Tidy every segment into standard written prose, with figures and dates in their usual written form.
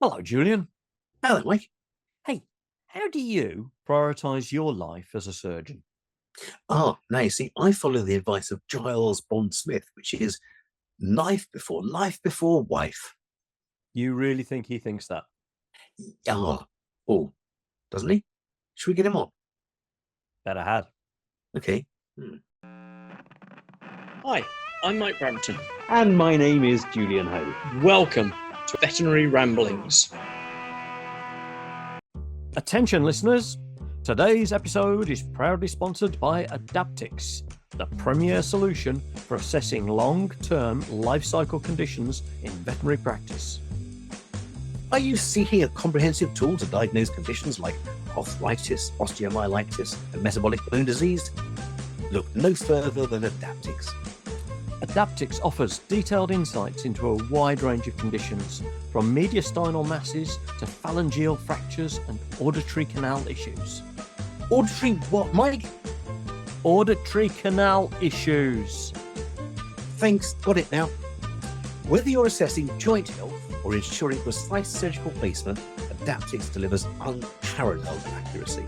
Hello, Julian. Hello, Mike. Hey, how do you prioritise your life as a surgeon? Now you see, I follow the advice of Giles Bond Smith, which is life before wife. You really think he thinks that? Oh, doesn't he? Should we get him on? Better had. Okay. Hi, I'm Mike Brampton. And my name is Julian Hoad. Welcome to Veterinary Ramblings. Attention, listeners. Today's episode is proudly sponsored by Adaptix, the premier solution for assessing long-term life cycle conditions in veterinary practice. Are you seeking a comprehensive tool to diagnose conditions like arthritis, osteomyelitis, and metabolic bone disease? Look no further than Adaptix. Adaptix offers detailed insights into a wide range of conditions, from mediastinal masses to phalangeal fractures and auditory canal issues. Auditory what, Mike? Auditory canal issues. Thanks, got it now. Whether you're assessing joint health or ensuring precise surgical placement, Adaptix delivers unparalleled accuracy.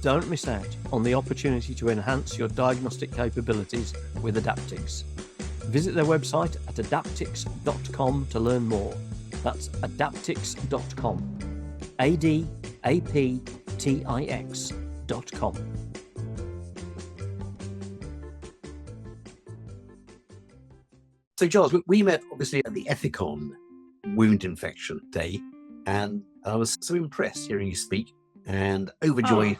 Don't miss out on the opportunity to enhance your diagnostic capabilities with Adaptix. Visit their website at adaptix.com to learn more. That's adaptix.com. ADAPTIX.com. So, Giles, we met obviously at the Ethicon Wound Infection Day, and I was so impressed hearing you speak and overjoyed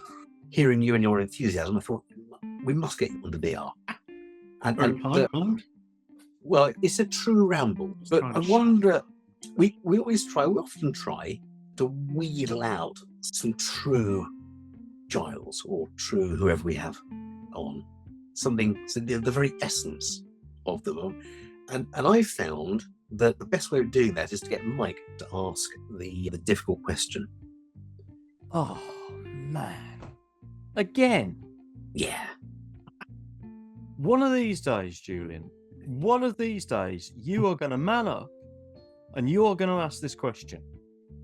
hearing you and your enthusiasm. I thought, we must get you on the VR. Well, it's a true ramble, but I wonder, we often try to wheedle out some true Giles or true whoever we have on, something, so the very essence of them. And I found that the best way of doing that is to get Mike to ask the difficult question. Oh, man. Again? Yeah. One of these days, Julian, one of these days, you are going to man up and you are going to ask this question.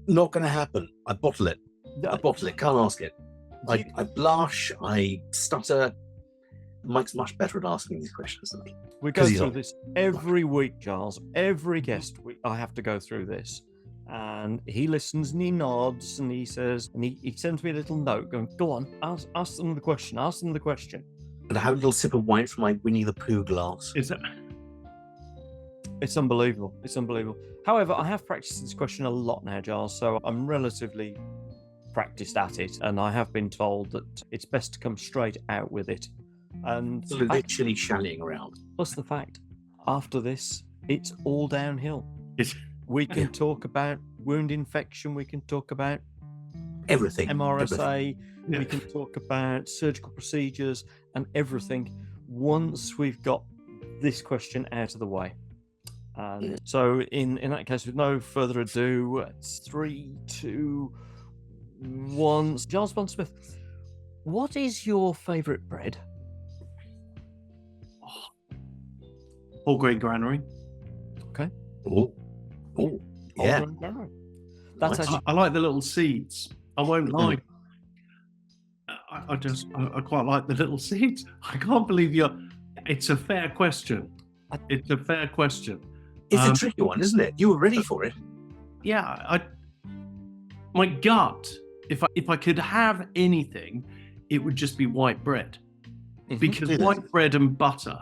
Not going to happen. I bottle it. Can't ask it. I blush, I stutter. Mike's much better at asking these questions than me. We go through this every week, Giles. Every guest week, I have to go through this. And he listens and he nods and he says, and he sends me a little note going, go on, ask them the question, And I have a little sip of wine from my Winnie the Pooh glass. It's unbelievable. However, I have practiced this question a lot now, Giles, so I'm relatively practiced at it. And I have been told that it's best to come straight out with it. And so literally shallying around. Plus the fact, after this, it's all downhill. We can talk about wound infection. We can talk about everything. MRSA. We can talk about surgical procedures and everything once we've got this question out of the way. So in that case, with no further ado, it's 3, 2, 1. Giles Bond Smith, what is your favourite bread? Whole grain granary. Okay. Oh, yeah. That's actually... I like the little seeds. I won't lie. I quite like the little seeds. I can't believe it's a fair question. It's a fair question. It's a tricky one, isn't it? You were ready for it. Yeah. My gut, if I could have anything, it would just be white bread. Mm-hmm. Because white bread and butter,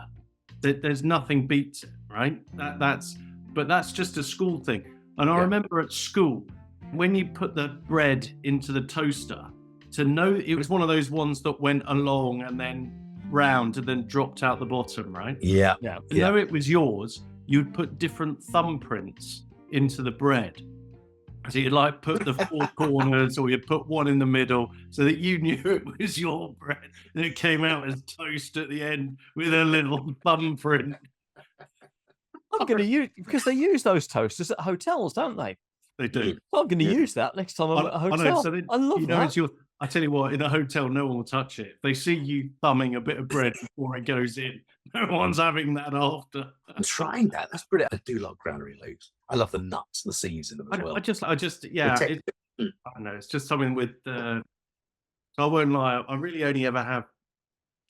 there's nothing beats it, right? But that's just a school thing. And I remember at school, when you put the bread into the toaster, to know it was one of those ones that went along and then round and then dropped out the bottom, right? Yeah. To know it was yours, you'd put different thumbprints into the bread. So you'd put the 4 corners, or you'd put one in the middle, so that you knew it was your bread. And it came out as toast at the end with a little thumbprint. I'm going to use, because they use those toasters at hotels, don't they? They do. I'm going to use that next time I'm at a hotel. I love that. I tell you what, in a hotel, no one will touch it. If they see you thumbing a bit of bread before it goes in, no one's having that after. I'm trying that. That's brilliant. I do love granary loaves. I love the nuts, the seeds in them as well. I just, yeah. I don't know. It's just something with. So I won't lie. I really only ever have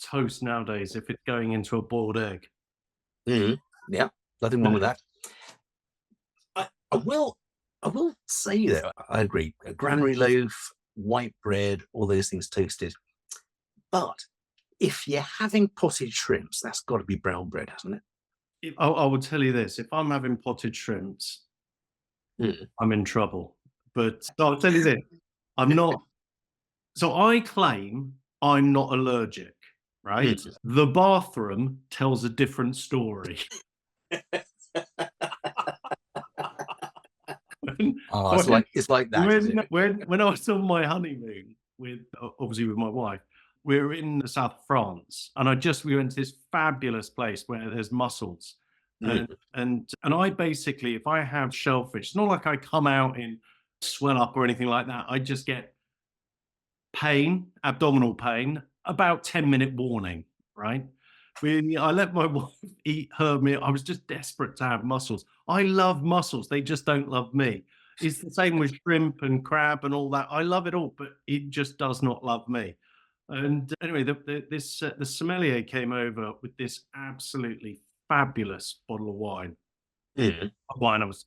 toast nowadays if it's going into a boiled egg. Yeah, nothing wrong with that. I will say though, I agree. A granary loaf, white bread, all those things toasted. But if you're having potted shrimps, that's got to be brown bread, hasn't it? I will tell you this: if I'm having potted shrimps, I'm in trouble. But I'll tell you this: I'm not. So I claim I'm not allergic, right? The bathroom tells a different story. It's like that. When I was on my honeymoon with my wife, we were in the south of France, and we went to this fabulous place where there's mussels, and I basically, if I have shellfish, it's not like I come out in swell up or anything like that. I just get pain, abdominal pain, about 10-minute warning, right? I let my wife eat her meal. I was just desperate to have mussels. I love mussels. They just don't love me. It's the same with shrimp and crab and all that. I love it all, but it just does not love me. And anyway, the sommelier came over with this absolutely fabulous bottle of wine. I was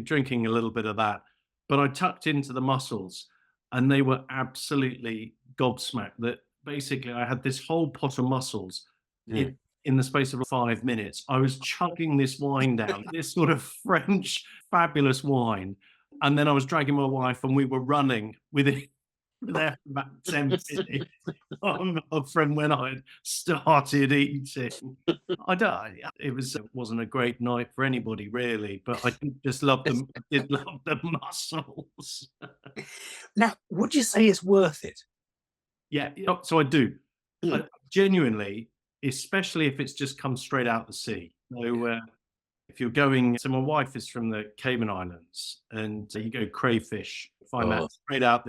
drinking a little bit of that, but I tucked into the mussels, and they were absolutely gobsmacked that basically I had this whole pot of mussels in the space of 5 minutes. I was chugging this wine down, this sort of French fabulous wine. And then I was dragging my wife, and we were running with it there for about 10 minutes from when I had started eating. It wasn't a great night for anybody really, but I just loved them. I did love the mussels. Now, would you say it's worth it? Yeah, so I do. I genuinely, especially if it's just come straight out the sea. So if you're going, so my wife is from the Cayman Islands, and you go crayfish, find that straight out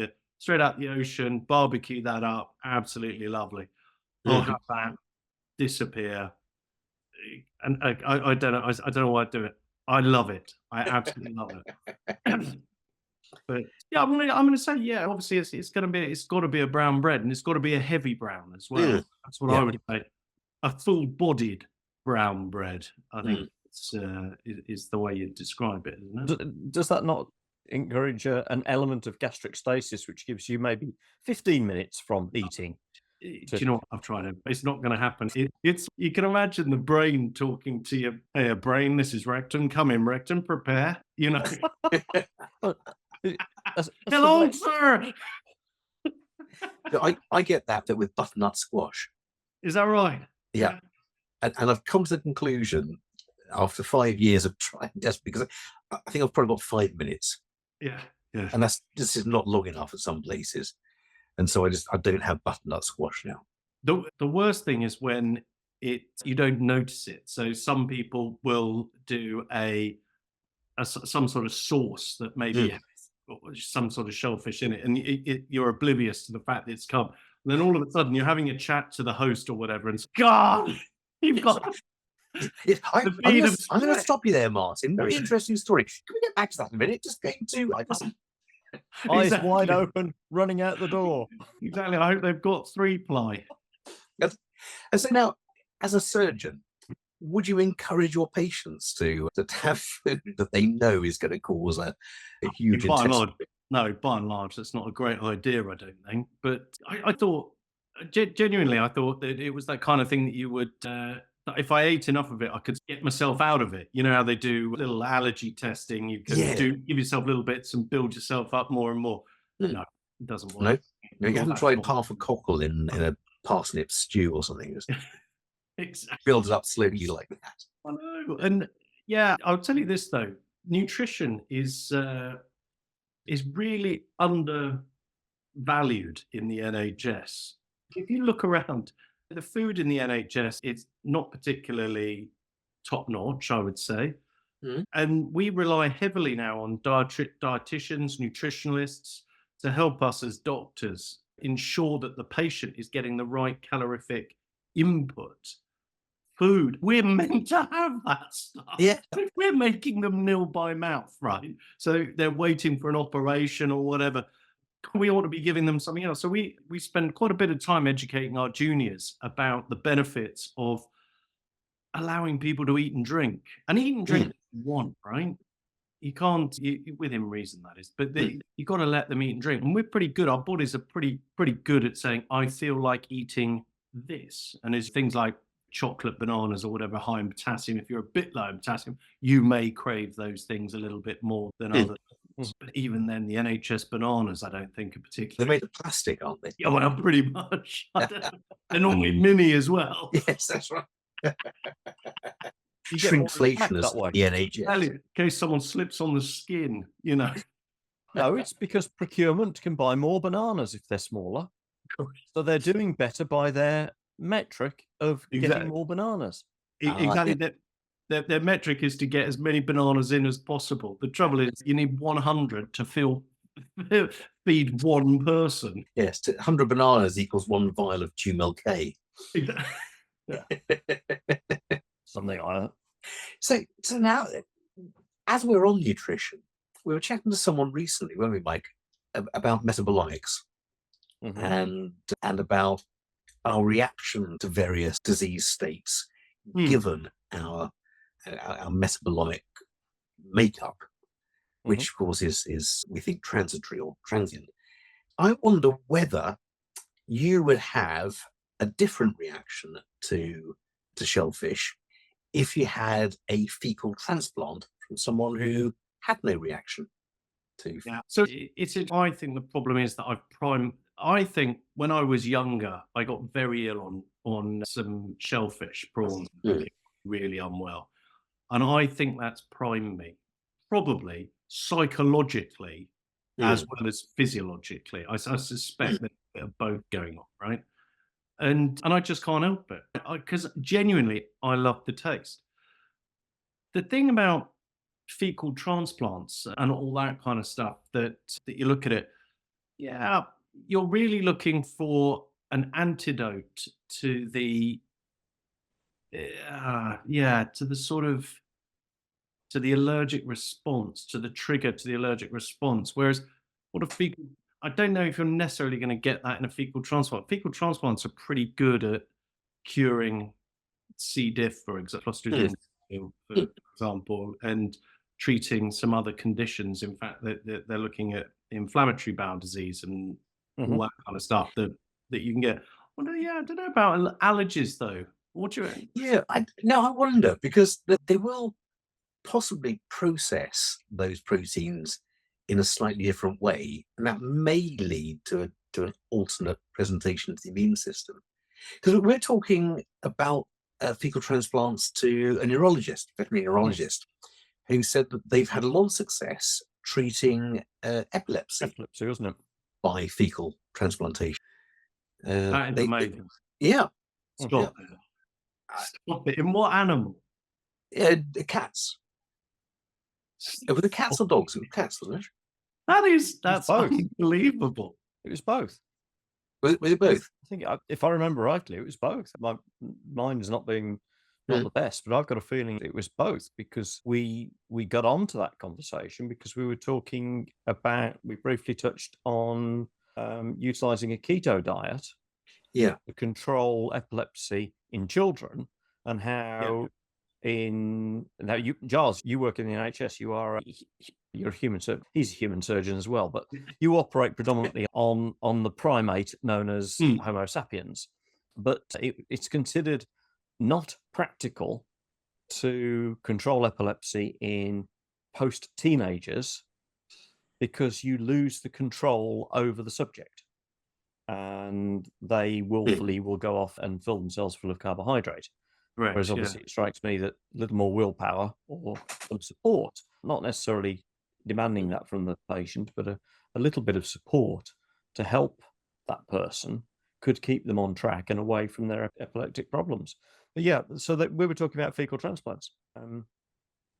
the ocean, barbecue that up, absolutely lovely. I'll have that disappear, and I don't know. I don't know why I do it. I love it. I absolutely love it. But yeah, I'm gonna say, yeah. Obviously, it's got to be a brown bread, and it's got to be a heavy brown as well. That's what I would say. A full-bodied brown bread, I think, is the way you describe it, isn't it? Does that not encourage an element of gastric stasis, which gives you maybe 15 minutes from eating? Do you know what? I've tried it. It's not going to happen. It's you can imagine the brain talking to you. Hey, brain, this is rectum. Come in, rectum. Prepare. You know. Hello, sir. I get that with butternut squash. Is that right? Yeah. And I've come to the conclusion after 5 years of trying this, because I think I've probably got 5 minutes. Yeah. And this is not long enough at some places. And so I don't have butternut squash now. The worst thing is when you don't notice it. So some people will do some sort of sauce that maybe has some sort of shellfish in it, and you're oblivious to the fact that it's come. And then all of a sudden you're having a chat to the host or whatever, and God, you've got. I'm going to stop you there, Martin. Very interesting story. Can we get back to that in a minute? Just going to eyes wide open, running out the door. Exactly. I hope they've got 3-ply. And so now, as a surgeon, would you encourage your patients to have food that they know is going to cause a huge intestine? No, by and large, that's not a great idea, I don't think. But I thought, genuinely, I thought that it was that kind of thing that you would, if I ate enough of it, I could get myself out of it. You know how they do little allergy testing. You can give yourself little bits and build yourself up more and more. No, it doesn't work. No, you haven't tried half a cockle in a parsnip stew or something. Exactly. Build it up slowly like that. I know. And yeah, I'll tell you this though, nutrition is really undervalued in the NHS. If you look around, the food in the NHS, it's not particularly top-notch, I would say. And we rely heavily now on dietitians, nutritionalists to help us as doctors ensure that the patient is getting the right calorific input. Food, we're meant to have that stuff. Yeah. We're making them nil by mouth, right? So they're waiting for an operation or whatever. We ought to be giving them something else. So we spend quite a bit of time educating our juniors about the benefits of allowing people to eat and drink if you want, right? You can't, within reason, that is, but you've got to let them eat and drink. And we're pretty good. Our bodies are pretty good at saying, I feel like eating this. And there's things like chocolate, bananas, or whatever, high in potassium. If you're a bit low in potassium, you may crave those things a little bit more than others. But even then, the NHS bananas, I don't think are particularly. They're made of plastic, aren't they? Yeah, well, pretty much. They're normally mini as well. Yes, that's right. You get more Shrinkflation as that way. the NHS. In case someone slips on the skin, you know. No, it's because procurement can buy more bananas if they're smaller. So they're doing better by their metric of getting more bananas. Exactly. Their metric is to get as many bananas in as possible. The trouble is you need 100 to feed one person. Yes, 100 bananas equals 1 vial of Tumel K. Something like that. So now, as we're on nutrition, we were chatting to someone recently, weren't we, Mike, about metabolics and about our reaction to various disease states, given our metabolic makeup, which of course is we think transitory or transient. I wonder whether you would have a different reaction to shellfish if you had a fecal transplant from someone who had no reaction to. Yeah. So I think the problem is that I think when I was younger, I got very ill on some shellfish, prawns, really unwell. And I think that's primed me, probably psychologically as well as physiologically. I suspect there's a bit of both going on, right? And I just can't help it because genuinely I love the taste. The thing about fecal transplants and all that kind of stuff that you look at it, you're really looking for an antidote to the to the allergic response, to the trigger to the allergic response. Whereas I don't know if you're necessarily going to get that in a fecal transplant. Fecal transplants are pretty good at curing C. diff, for example, Clostridium, for example, and treating some other conditions. In fact, they're looking at inflammatory bowel disease and all that kind of stuff that you can get. Well, I don't know about allergies, though. What do you? Yeah, I wonder, because they will possibly process those proteins in a slightly different way, and that may lead to an alternate presentation to the immune system. Because we're talking about fecal transplants to a veterinary neurologist, who said that they've had a lot of success treating epilepsy. Epilepsy, wasn't it? By fecal transplantation. That is amazing. Stop it. In what animal? Cats. Were the cats or dogs? It was cats, wasn't it? That's unbelievable. It was both. Was it both? I think, if I remember rightly, it was both. My mind is not the best, but I've got a feeling it was both, because we got onto that conversation because we were talking about, we briefly touched on utilizing a keto diet to control epilepsy in children, and how Giles, you work in the NHS, you're a human surgeon. He's a human surgeon as well, but you operate predominantly on the primate known as Homo sapiens. But it's considered not practical to control epilepsy in post-teenagers because you lose the control over the subject, and they willfully will go off and fill themselves full of carbohydrate. Right, whereas obviously it strikes me that a little more willpower or some support, not necessarily demanding that from the patient, but a little bit of support to help that person could keep them on track and away from their epileptic problems. But so that we were talking about fecal transplants.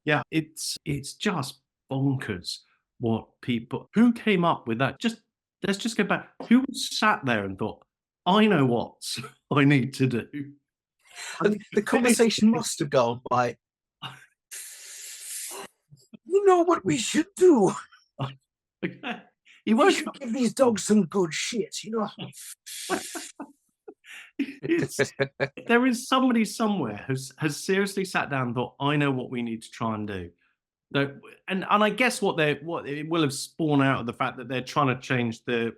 It's just bonkers what people who came up with that. Just let's just go back. Who sat there and thought, I know what I need to do? And the conversation must have gone by, you know what we should do? Okay. We should give these dogs some good shit, you know? There is somebody somewhere who has seriously sat down and thought, I know what we need to try and do. And I guess what it will have spawned out of the fact that they're trying to change the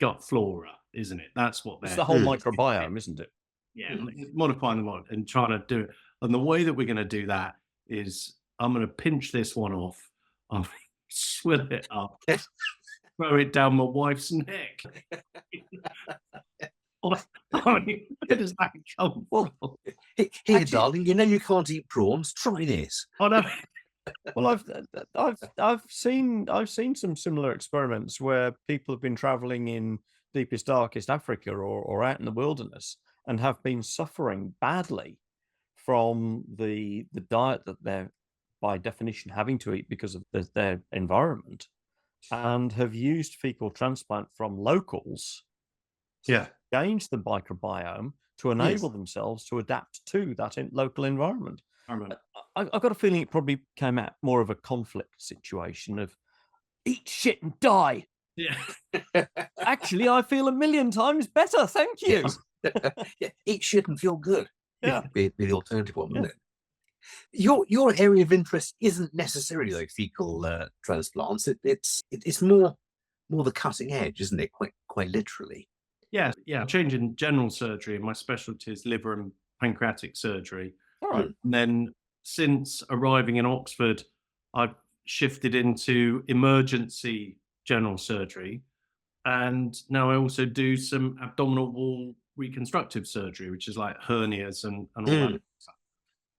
gut flora, isn't it? That's what It's they're the whole microbiome, isn't it? Yeah, modifying the mod and trying to do it. And the way that we're going to do that is I'm going to pinch this one off, I'll swivel it up, throw it down my wife's neck. I mean, where does that come from? Here, darling, you know you can't eat prawns. Try this. Oh no. Well, I've seen some similar experiments where people have been traveling in deepest, darkest Africa or out in the wilderness and have been suffering badly from the diet that they're by definition having to eat because of their environment, and have used fecal transplant from locals to change the microbiome to enable themselves to adapt to that local environment. I've got a feeling it probably came out more of a conflict situation of eat shit and die. Yeah. Actually, I feel a million times better. Thank you. Eat shit and feel good. Yeah. Be the alternative one, wouldn't it? Your area of interest isn't necessarily like fecal transplants. It's more the cutting edge, isn't it? Quite literally. Yeah. Changing general surgery, and my specialty is liver and pancreatic surgery. All right. And then since arriving in Oxford, I've shifted into emergency general surgery, and now I also do some abdominal wall reconstructive surgery, which is like hernias and all that stuff.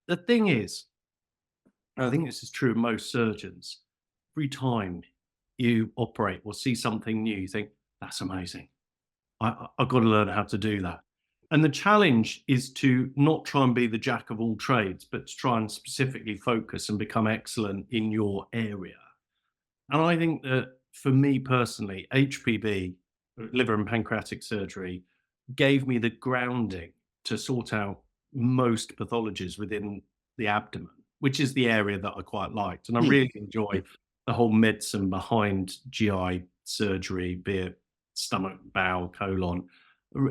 The thing is, I think this is true of most surgeons, every time you operate or see something new, you think, that's amazing. I've got to learn how to do that. And the challenge is to not try and be the jack of all trades, but to try and specifically focus and become excellent in your area. And I think that for me personally, HPB, liver and pancreatic surgery, gave me the grounding to sort out most pathologies within the abdomen, which is the area that I quite liked. And I really enjoy the whole medicine behind GI surgery, be it stomach, bowel, colon.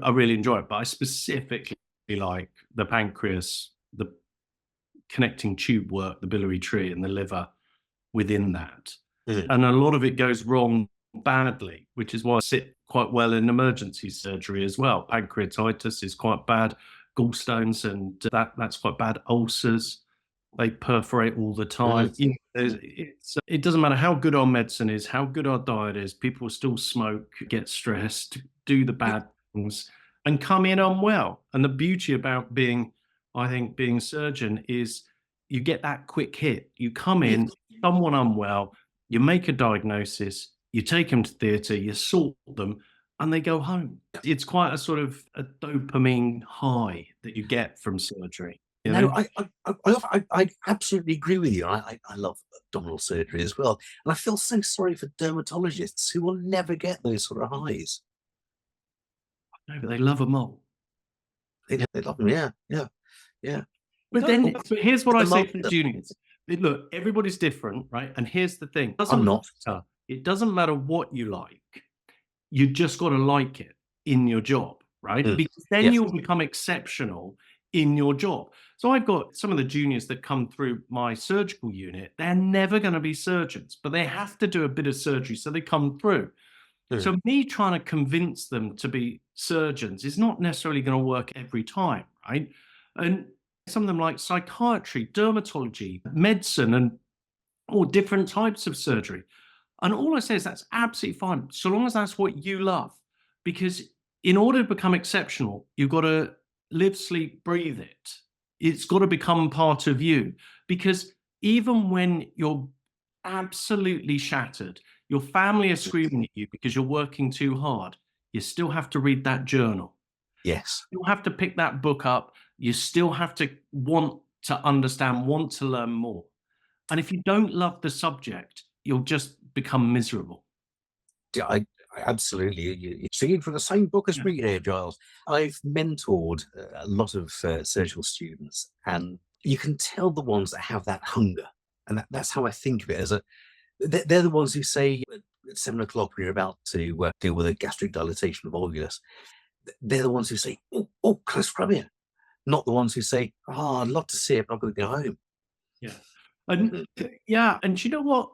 I really enjoy it, but I specifically like the pancreas, the connecting tube work, the biliary tree and the liver within that. And a lot of it goes wrong badly, which is why I sit quite well in emergency surgery as well. Pancreatitis is quite bad, gallstones, and that's quite bad. Ulcers, they perforate all the time. It doesn't matter how good our medicine is, how good our diet is, people still smoke, get stressed, do the bad things, and come in unwell. And the beauty about being a surgeon is you get that quick hit. You come in, someone unwell, you make a diagnosis, you take them to theatre, you sort them, and they go home. It's quite a sort of a dopamine high that you get from surgery. You know? I absolutely agree with you. I love abdominal surgery as well. And I feel so sorry for dermatologists who will never get those sort of highs. No, but they love them all. They love them, yeah. But then here's what I say for the juniors. Look, everybody's different, right? And here's the thing. It doesn't matter what you like. You just got to like it in your job, right? Because then you'll become exceptional in your job. So I've got some of the juniors that come through my surgical unit. They're never going to be surgeons, but they have to do a bit of surgery, so they come through. So me trying to convince them to be surgeons is not necessarily going to work every time, right? And some of them like psychiatry, dermatology, medicine, and all different types of surgery. And all I say is that's absolutely fine, so long as that's what you love. Because in order to become exceptional, you've got to live, sleep, breathe it. It's got to become part of you. Because even when you're absolutely shattered, your family are screaming at you because you're working too hard, you still have to read that journal. Yes. You have to pick that book up. You still have to want to understand, want to learn more. And if you don't love the subject, you'll just become miserable. Yeah, Absolutely. You're singing from the same book as me there, Giles. I've mentored a lot of surgical students, and you can tell the ones that have that hunger. And that's how I think of it. They're the ones who say at 7 o'clock when you're about to deal with a gastric dilatation of volvulus, they're the ones who say, oh, can I scrub in? Not the ones who say, oh, I'd love to see it, but I've got to go home. Yeah. And and you know what?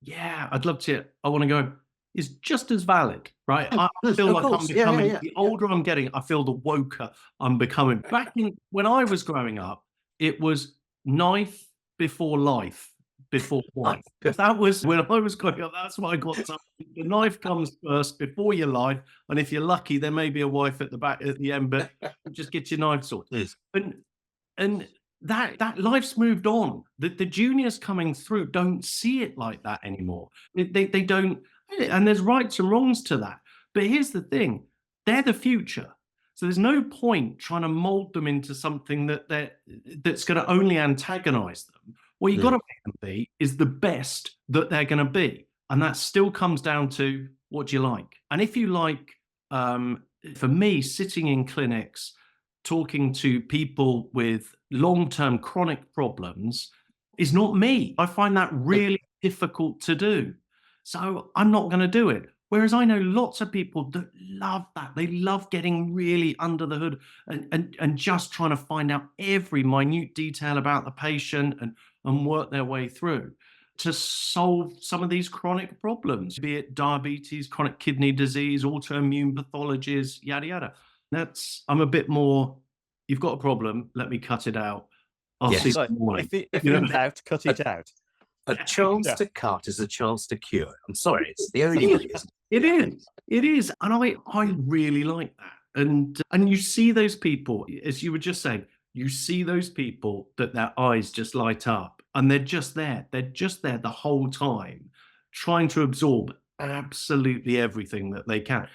Yeah, I'd love to. I want to go. Is just as valid, right? I feel like I'm becoming, the older I'm getting, I feel the woker I'm becoming. Back when I was growing up, it was knife before life, before wife. That was when I was growing up. That's what I got. The knife comes first before your life, and if you're lucky, there may be a wife at the back at the end, but just get your knife sorted. And that life's moved on. The juniors coming through don't see it like that anymore. They don't. And there's rights and wrongs to that. But here's the thing, they're the future. So there's no point trying to mold them into something that's going to only antagonize them. What you've got to make them be is the best that they're going to be. And that still comes down to what do you like? And if you like, for me, sitting in clinics, talking to people with long-term chronic problems is not me. I find that really difficult to do. So I'm not going to do it. Whereas I know lots of people that love that. They love getting really under the hood and just trying to find out every minute detail about the patient and work their way through to solve some of these chronic problems, be it diabetes, chronic kidney disease, autoimmune pathologies, yada, yada. I'm a bit more, you've got a problem, let me cut it out. I'll see so if you're in doubt, cut it out. A chance to cut is a chance to cure. I'm sorry, it's the only way. It is. And I really like that. And you see those people, as you were just saying, you see those people that their eyes just light up and they're just there. They're just there the whole time, trying to absorb absolutely everything that they can.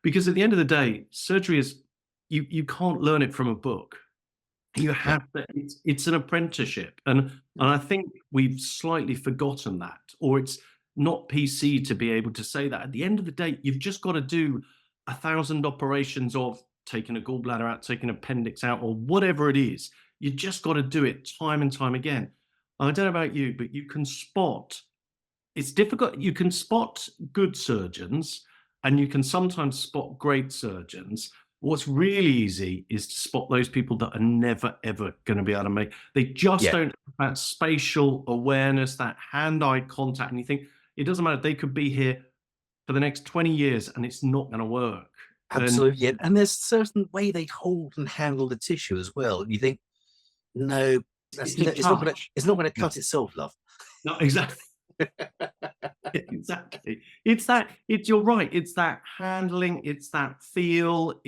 Because at the end of the day, surgery is, you can't learn it from a book. You have to, it's an apprenticeship. And I think we've slightly forgotten that, or it's not PC to be able to say that. At the end of the day, you've just got to do 1,000 operations of taking a gallbladder out, taking an appendix out, or whatever it is. You just got to do it time and time again. I don't know about you, but you can spot, it's difficult. You can spot good surgeons and you can sometimes spot great surgeons. What's really easy is to spot those people that are never, ever going to be able to make. They just don't have that spatial awareness, that hand-eye contact. And you think, it doesn't matter. They could be here for the next 20 years and it's not going to work. Absolutely. And there's a certain way they hold and handle the tissue as well. And you think, no, it's not going to cut itself, love. No, exactly. Exactly. You're right. It's that handling, it's that feel.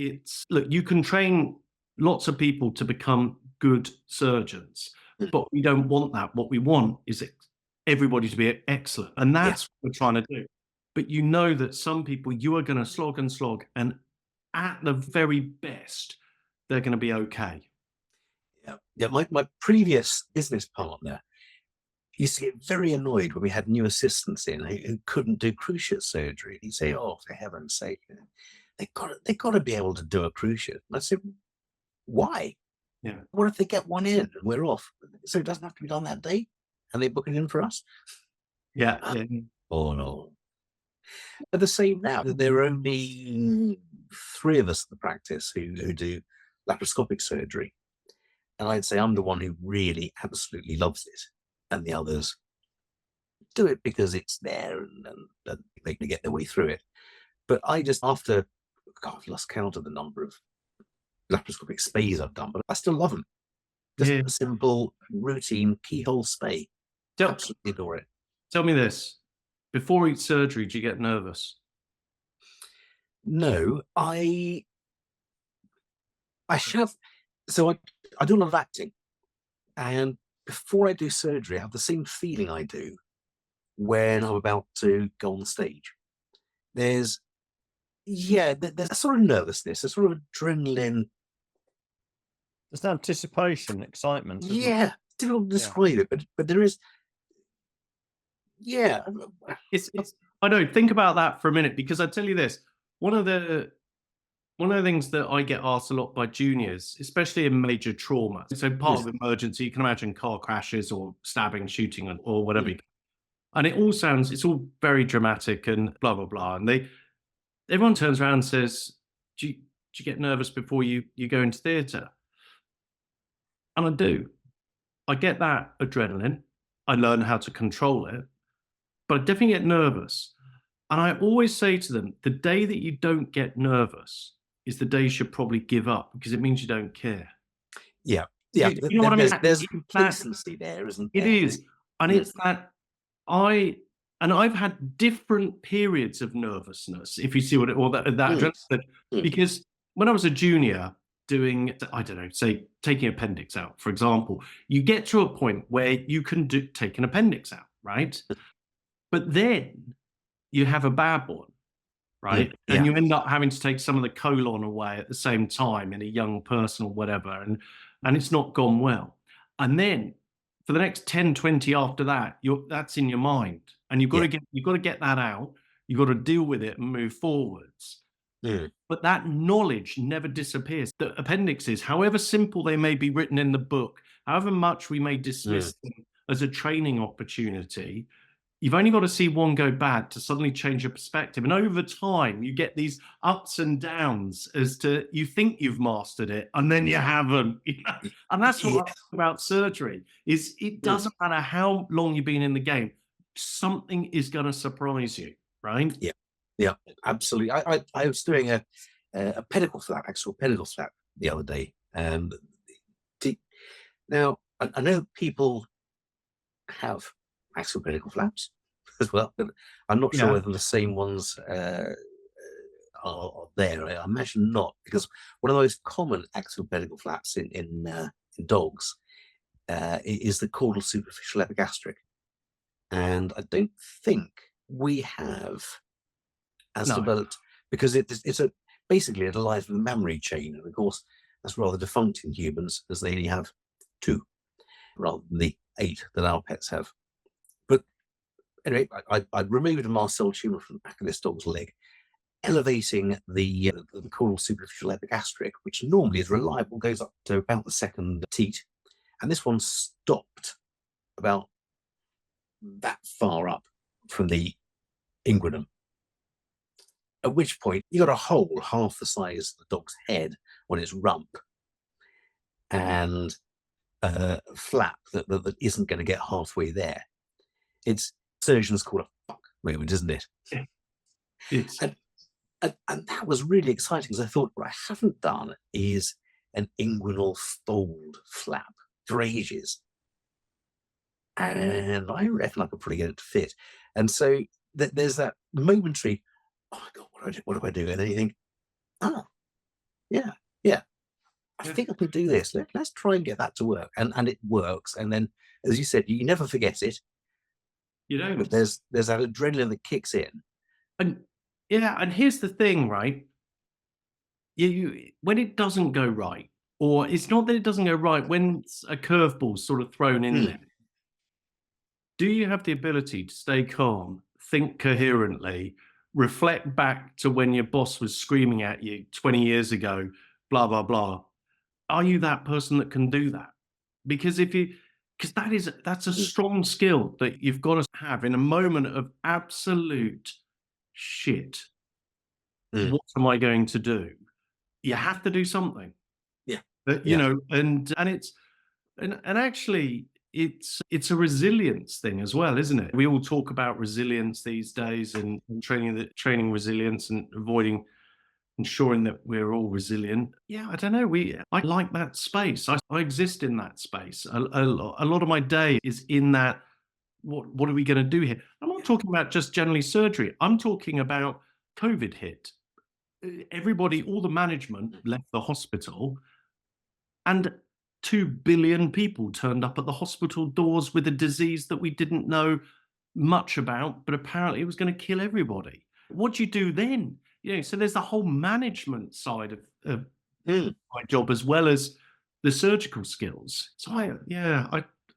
Look, you can train lots of people to become good surgeons, but we don't want that. What we want is everybody to be excellent. And that's what we're trying to do. But you know that some people, you are going to slog and slog. And at the very best, they're going to be okay. Yeah. My previous business partner used to get very annoyed when we had new assistants in who couldn't do cruciate surgery. He'd say, "Oh, for heaven's sake, they've got to be able to do a cruciate." And I said, "Why? Yeah. What if they get one in and we're off? So it doesn't have to be done that day, and they book it in for us." Yeah. Oh no. At the same now, there are only 3 of us in the practice who do laparoscopic surgery, and I'd say I'm the one who really absolutely loves it. And the others do it because it's there and they can get their way through it. But I just, I've lost count of the number of laparoscopic spays I've done, but I still love them. Just a simple, routine keyhole spay. Absolutely adore it. Tell me this. Before each surgery, do you get nervous? No, I have. So I do a lot of acting. And before I do surgery, I have the same feeling I do when I'm about to go on stage. There's a sort of nervousness, a sort of adrenaline. There's anticipation, excitement. Yeah, difficult to describe it, but there is. Yeah, It's I know. Think about that for a minute, because I tell you this: one of the things that I get asked a lot by juniors, especially in major trauma. So part of emergency, you can imagine car crashes or stabbing, shooting, or whatever. And it's all very dramatic and blah blah blah. And everyone turns around and says, "Do you get nervous before you go into theatre?" And I do. I get that adrenaline. I learn how to control it, but I definitely get nervous. And I always say to them, the day that you don't get nervous is the day you should probably give up, because it means you don't care. Yeah. You know what I mean? There's complacency there, isn't there? It is. And it's that I've had different periods of nervousness, if you see what it, or that adrenaline. Because when I was a junior doing, I don't know, say taking appendix out, for example, you get to a point where you can take an appendix out, right? But then you have a bad one, right? And you end up having to take some of the colon away at the same time in a young person or whatever, and it's not gone well. And then for the next 10, 20 after that, that's in your mind, and you've got to get that out. You've got to deal with it and move forwards. But that knowledge never disappears. The appendixes, however simple they may be written in the book, however much we may dismiss them as a training opportunity, you've only got to see one go bad to suddenly change your perspective. And over time, you get these ups and downs as to, you think you've mastered it, and then you haven't. You know? And that's what I like about surgery, is it doesn't matter how long you've been in the game, something is going to surprise you, right? Yeah, absolutely. I was doing a pedicle flap, actual pedicle flap, the other day. Now, I know people have axial pedicle flaps as well, but I'm not sure whether the same ones are there. I imagine not, because one of the most common axial pedicle flaps in dogs is the caudal superficial epigastric, and I don't think we have as developed, because it's basically it aligns with the mammary chain, and of course that's rather defunct in humans, as they only have 2 rather than the 8 that our pets have. But anyway, I removed a Marcel tumor from the back of this dog's leg, elevating the caudal superficial epigastric, which normally is reliable, goes up to about the 2nd teat, and this one stopped about that far up from the inguinum. At which point you got a hole half the size of the dog's head on its rump, and a flap that isn't going to get halfway there. It's surgeons call a fuck moment, isn't it? And that was really exciting, because I thought, what I haven't done is an inguinal fold flap for ages, and I reckon I could probably get it to fit. And so there's that momentary, oh my God, what do I do? And then you think, oh, yeah, I think I can do this. Let's try and get that to work. And it works. And then, as you said, you never forget it. You know, but there's that adrenaline that kicks in. And here's the thing, right? You when it doesn't go right, or it's not that it doesn't go right, when a curveball's sort of thrown in there, do you have the ability to stay calm, think coherently, reflect back to when your boss was screaming at you 20 years ago, blah, blah, blah? Are you that person that can do that? Because that's a strong skill that you've got to have in a moment of absolute shit. What am I going to do? You have to do something. Yeah. You know, and actually it's a resilience thing as well, isn't it? We all talk about resilience these days, and training resilience and ensuring that we're all resilient. Yeah, I don't know. I like that space. I exist in that space. A lot of my day is in that. What are we going to do here? I'm not talking about just generally surgery. I'm talking about COVID hit. Everybody, all the management left the hospital, and 2 billion people turned up at the hospital doors with a disease that we didn't know much about, but apparently it was going to kill everybody. What do you do then? You know, so there's the whole management side of my job, as well as the surgical skills. So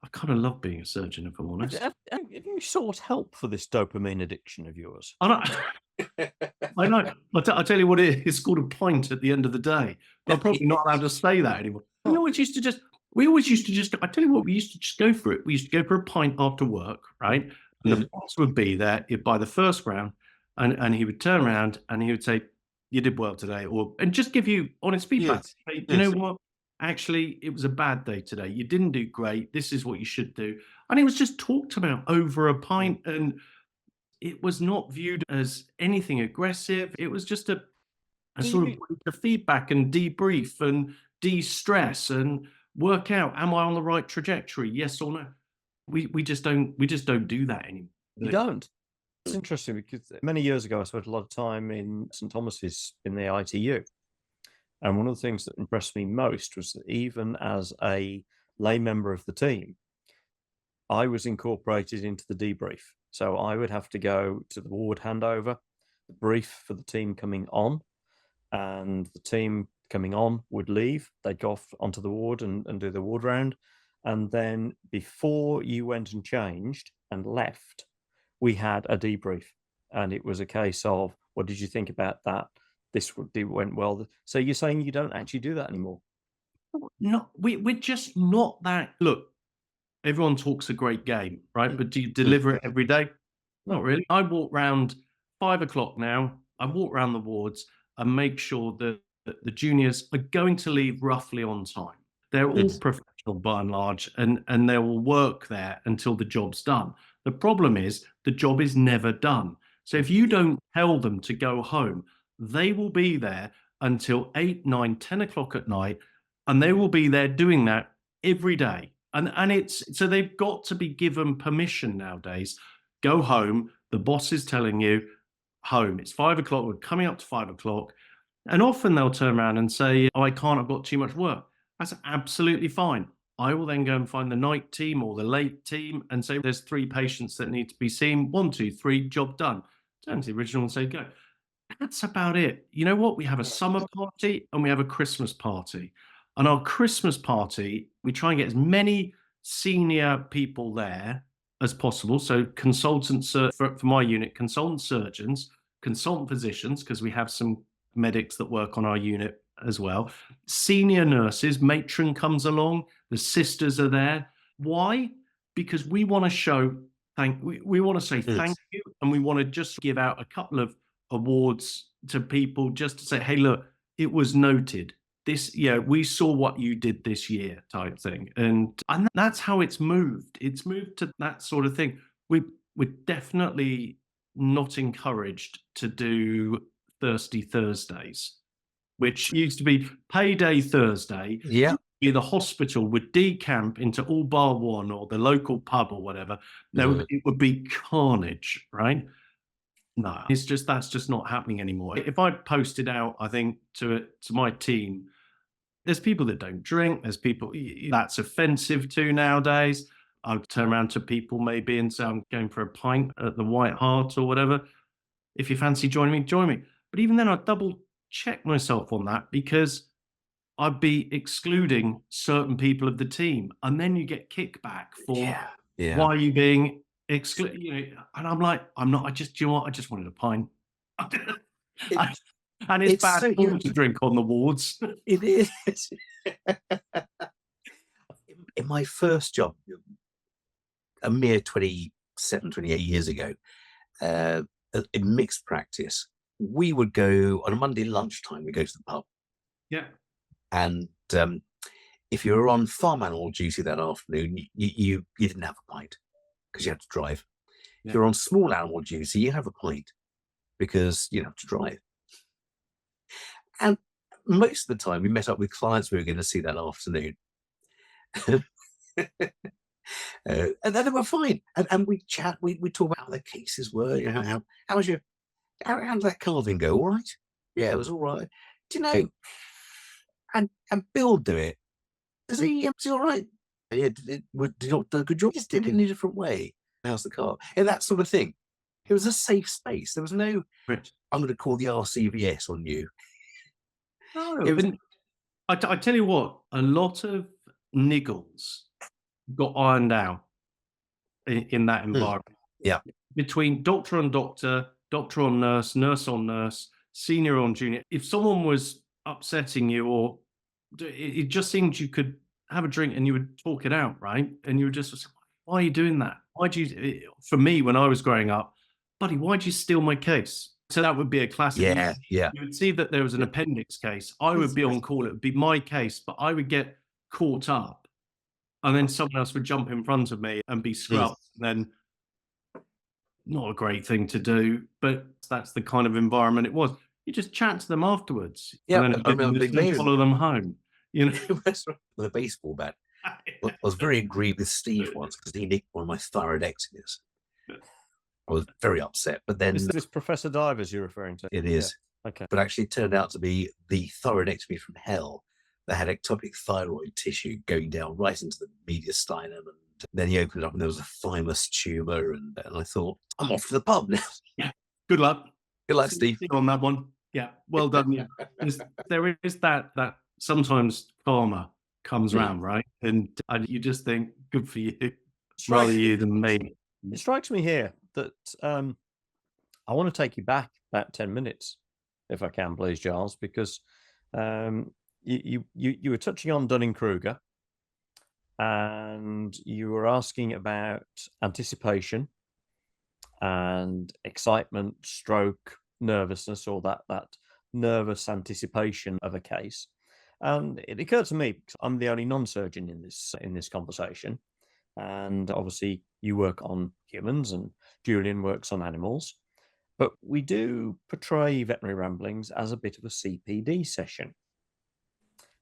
I kind of love being a surgeon, if I'm honest. Have you sought help for this dopamine addiction of yours? I know. I know. I'll tell you what it is. It's called a pint at the end of the day. But I'm probably not allowed to say that anymore. We always used to just, I tell you what, we used to just go for it. We used to go for a pint after work, right? And the boss would be there by the first round, and he would turn around and he would say, "You did well today," and just give you honest feedback. Yes. Say, you know what? Actually, it was a bad day today. You didn't do great. This is what you should do. And it was just talked about over a pint, and it was not viewed as anything aggressive. It was just a sort of feedback and debrief and de-stress and work out, am I on the right trajectory? Yes or no? We just don't do that anymore. You don't. It's interesting because many years ago I spent a lot of time in St Thomas's in the ITU. And one of the things that impressed me most was that even as a lay member of the team, I was incorporated into the debrief. So I would have to go to the ward handover, the brief for the team coming on, and the team coming on would leave. They'd go off onto the ward and do the ward round. And then before you went and changed and left, we had a debrief. And it was a case of, what did you think about that? This went well. So you're saying you don't actually do that anymore? No, we're just not that. Look, everyone talks a great game, right? But do you deliver it every day? Not really. I walk around 5 o'clock now. I walk around the wards and make sure that the juniors are going to leave roughly on time. They're all professional by and large, and they will work there until the job's done. The problem is the job is never done. So if you don't tell them to go home, they will be there until 8, 9, 10 o'clock at night, and they will be there doing that every day. And it's so they've got to be given permission nowadays. Go home. The boss is telling you home. It's 5 o'clock. We're coming up to 5 o'clock. And often they'll turn around and say, "Oh, I can't. I've got too much work." That's absolutely fine. I will then go and find the night team or the late team and say, "There's 3 patients that need to be seen. 1, 2, 3, job done." Turn to the original and say, "Go." That's about it. You know what? We have a summer party and we have a Christmas party. And our Christmas party, we try and get as many senior people there as possible. So consultants, for my unit, consultant surgeons, consultant physicians, because we have some medics that work on our unit as well. Senior nurses, matron comes along, the sisters are there. Why? Because we want to show we want to say thank you, and we want to just give out a couple of awards to people just to say, "Hey, look, it was noted. This, we saw what you did this year," type thing. And that's how it's moved. It's moved to that sort of thing. We're definitely not encouraged to do Thirsty Thursdays, which used to be payday Thursday. Yeah. The hospital would decamp into all bar one or the local pub or whatever. It would be carnage, right? No, that's just not happening anymore. If I posted out, I think to my team, there's people that don't drink. There's people that's offensive to nowadays. I'll turn around to people maybe and say, "I'm going for a pint at the White Hart or whatever. If you fancy joining me, join me." But even then, I'd double check myself on that, because I'd be excluding certain people of the team, and then you get kickback for why are you being excluded? And I'm like, I'm not. I just wanted a pint. And it's bad to drink on the wards. It is. In my first job, a mere 27, 28 years ago, in mixed practice, we would go on a Monday lunchtime, we go to the pub. Yeah. And if you were on farm animal duty that afternoon, you didn't have a pint because you had to drive. Yeah. If you're on small animal duty, you have a pint because you have to drive. And most of the time, we met up with clients we were going to see that afternoon. And then they were fine. And we chat, we talk about how their cases were, how did that carving go? All right? Yeah, it was all right. Do you know? And Bill do it. Is he all right? Yeah, did you do a good job? Just did it in a different way. How's the car? And that sort of thing. It was a safe space. There was no, I'm going to call the RCVS on you. No, I tell you what, a lot of niggles got ironed out in that environment. Yeah. Between doctor on doctor, doctor on nurse, nurse on nurse, senior on junior, if someone was upsetting you, or it just seemed you could have a drink and you would talk it out, right? And you would just, why are you doing that? Why'd you, for me, when I was growing up, buddy, why'd you steal my case? So that would be a classic. Yeah. You would see that there was an appendix case. I would be on call. It would be my case, but I would get caught up. And then someone else would jump in front of me and be scrubbed. And then, not a great thing to do, but that's the kind of environment it was. You just chat to them afterwards. Yeah, and then I remember just follow them home. You know, with a baseball bat. I was very angry with Steve once because he nicked one of my thyroidectomies. I was very upset, but then Is this Professor Divers you're referring to? it is. Yeah. Okay. But actually, it turned out to be the thyroidectomy from hell. That had ectopic thyroid tissue going down right into the mediastinum, and then he opened it up, and there was a thymus tumor, and I thought, I'm off to the pub now. Yeah. Good luck. Good luck, Steve. On that one. Yeah. Well done. Yeah. There is that sometimes karma comes around, right? And you just think, good for you, rather you than me. It strikes me here that I want to take you back about 10 minutes, if I can, please, Giles, because you were touching on Dunning-Kruger, and you were asking about anticipation and excitement, stroke, nervousness, or that nervous anticipation of a case. And it occurred to me, because I'm the only non-surgeon in this conversation, and obviously you work on humans and Julian works on animals, but we do portray Veterinary Ramblings as a bit of a CPD session.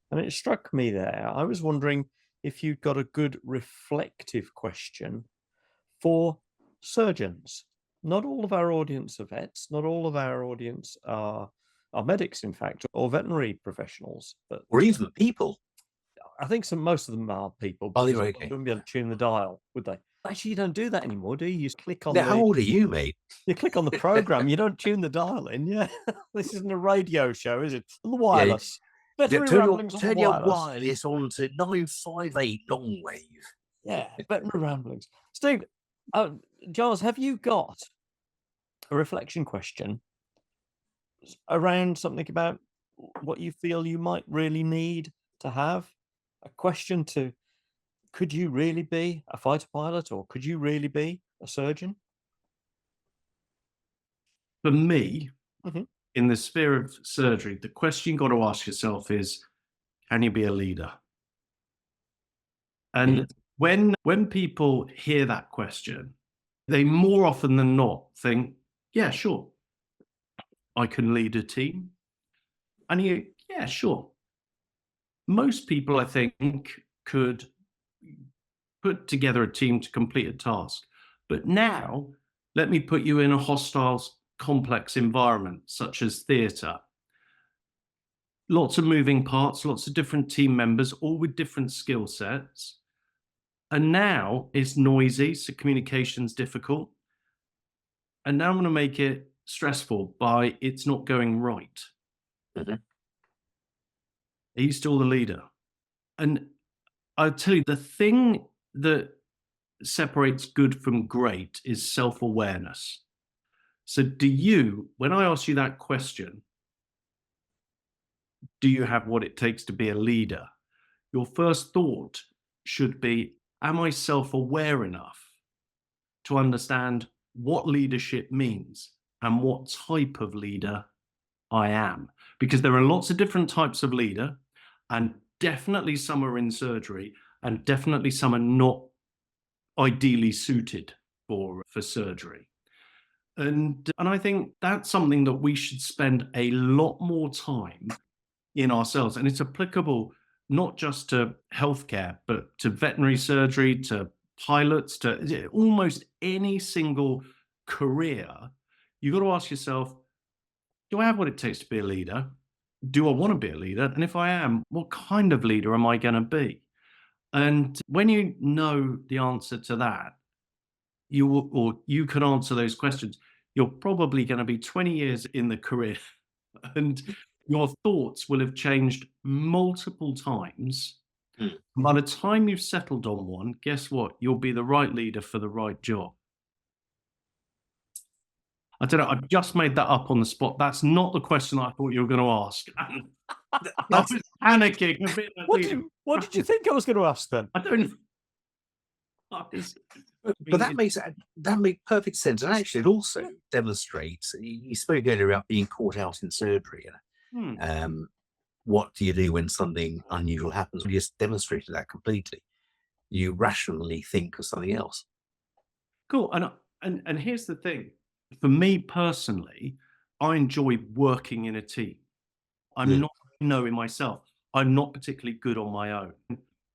And it struck me there, I was wondering if you'd got a good reflective question for surgeons. Not all of our audience are vets, not all of our audience are medics, in fact, or veterinary professionals. But Or even people. I think most of them are people. Oh, They okay. wouldn't be able to tune the dial, would they? Actually, you don't do that anymore, do you? You just click on Now, how old are you, mate? You click on the program, you don't tune the dial in. Yeah, this isn't a radio show, is it? On the wireless. Veterinary Ramblings on the turn your wireless. wireless on to 958 long wave. Yeah, Veterinary Ramblings. Steve, Giles, have you got a reflection question around something about what you feel you might really need to have? A question to, could you really be a fighter pilot, or could you really be a surgeon? For me, Mhm. in the sphere of surgery, the question you've got to ask yourself is, can you be a leader? And when people hear that question, they more often than not think, yeah, sure, I can lead a team. And yeah, sure. Most people, I think, could put together a team to complete a task. But now, let me put you in a hostile, complex environment, such as theatre. Lots of moving parts, lots of different team members, all with different skill sets. And now it's noisy, so communication's difficult. And now I'm going to make it stressful by it's not going right. Mm-hmm. Are you still the leader? And I'll tell you, the thing that separates good from great is self-awareness. So do you, when I ask you that question, do you have what it takes to be a leader? Your first thought should be, am I self-aware enough to understand what leadership means and what type of leader I am? Because there are lots of different types of leader, and definitely some are in surgery, and definitely some are not ideally suited for surgery. And I think that's something that we should spend a lot more time in ourselves. And it's applicable not just to healthcare, but to veterinary surgery, to pilots, to almost any single career. You've got to ask yourself, do I have what it takes to be a leader? Do I want to be a leader? And if I am, what kind of leader am I going to be? And when you know the answer to that, you can answer those questions, you're probably going to be 20 years in the career and your thoughts will have changed multiple times By the time you've settled on one, guess what? You'll be the right leader for the right job. I don't know. I've just made that up on the spot. That's not the question I thought you were going to ask. I was panicking a bit. What did you think I was going to ask then? I don't know. But that makes perfect sense, and actually, it also demonstrates. You spoke earlier about being caught out in surgery. What do you do when something unusual happens? You just demonstrated that completely. You rationally think of something else. Cool. And here's the thing. For me personally, I enjoy working in a team. I'm not knowing myself. I'm not particularly good on my own.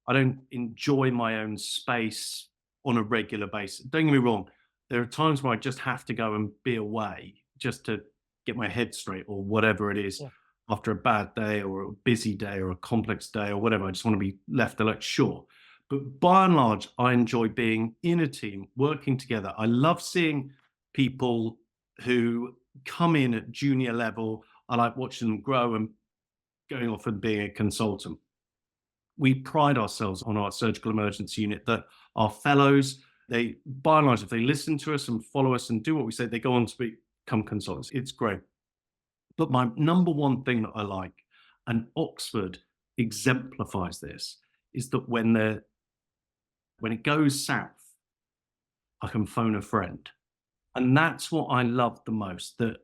I don't enjoy my own space on a regular basis. Don't get me wrong. There are times where I just have to go and be away just to get my head straight or whatever it is after a bad day or a busy day or a complex day or whatever. I just want to be left alone. Sure. But by and large, I enjoy being in a team, working together. I love seeing people who come in at junior level. I like watching them grow and going off and being a consultant. We pride ourselves on our surgical emergency unit that our fellows, they, by and large, if they listen to us and follow us and do what we say, they go on to become consultants. It's great. But my number one thing that I like, and Oxford exemplifies this, is that when it goes south, I can phone a friend. And that's what I love the most, that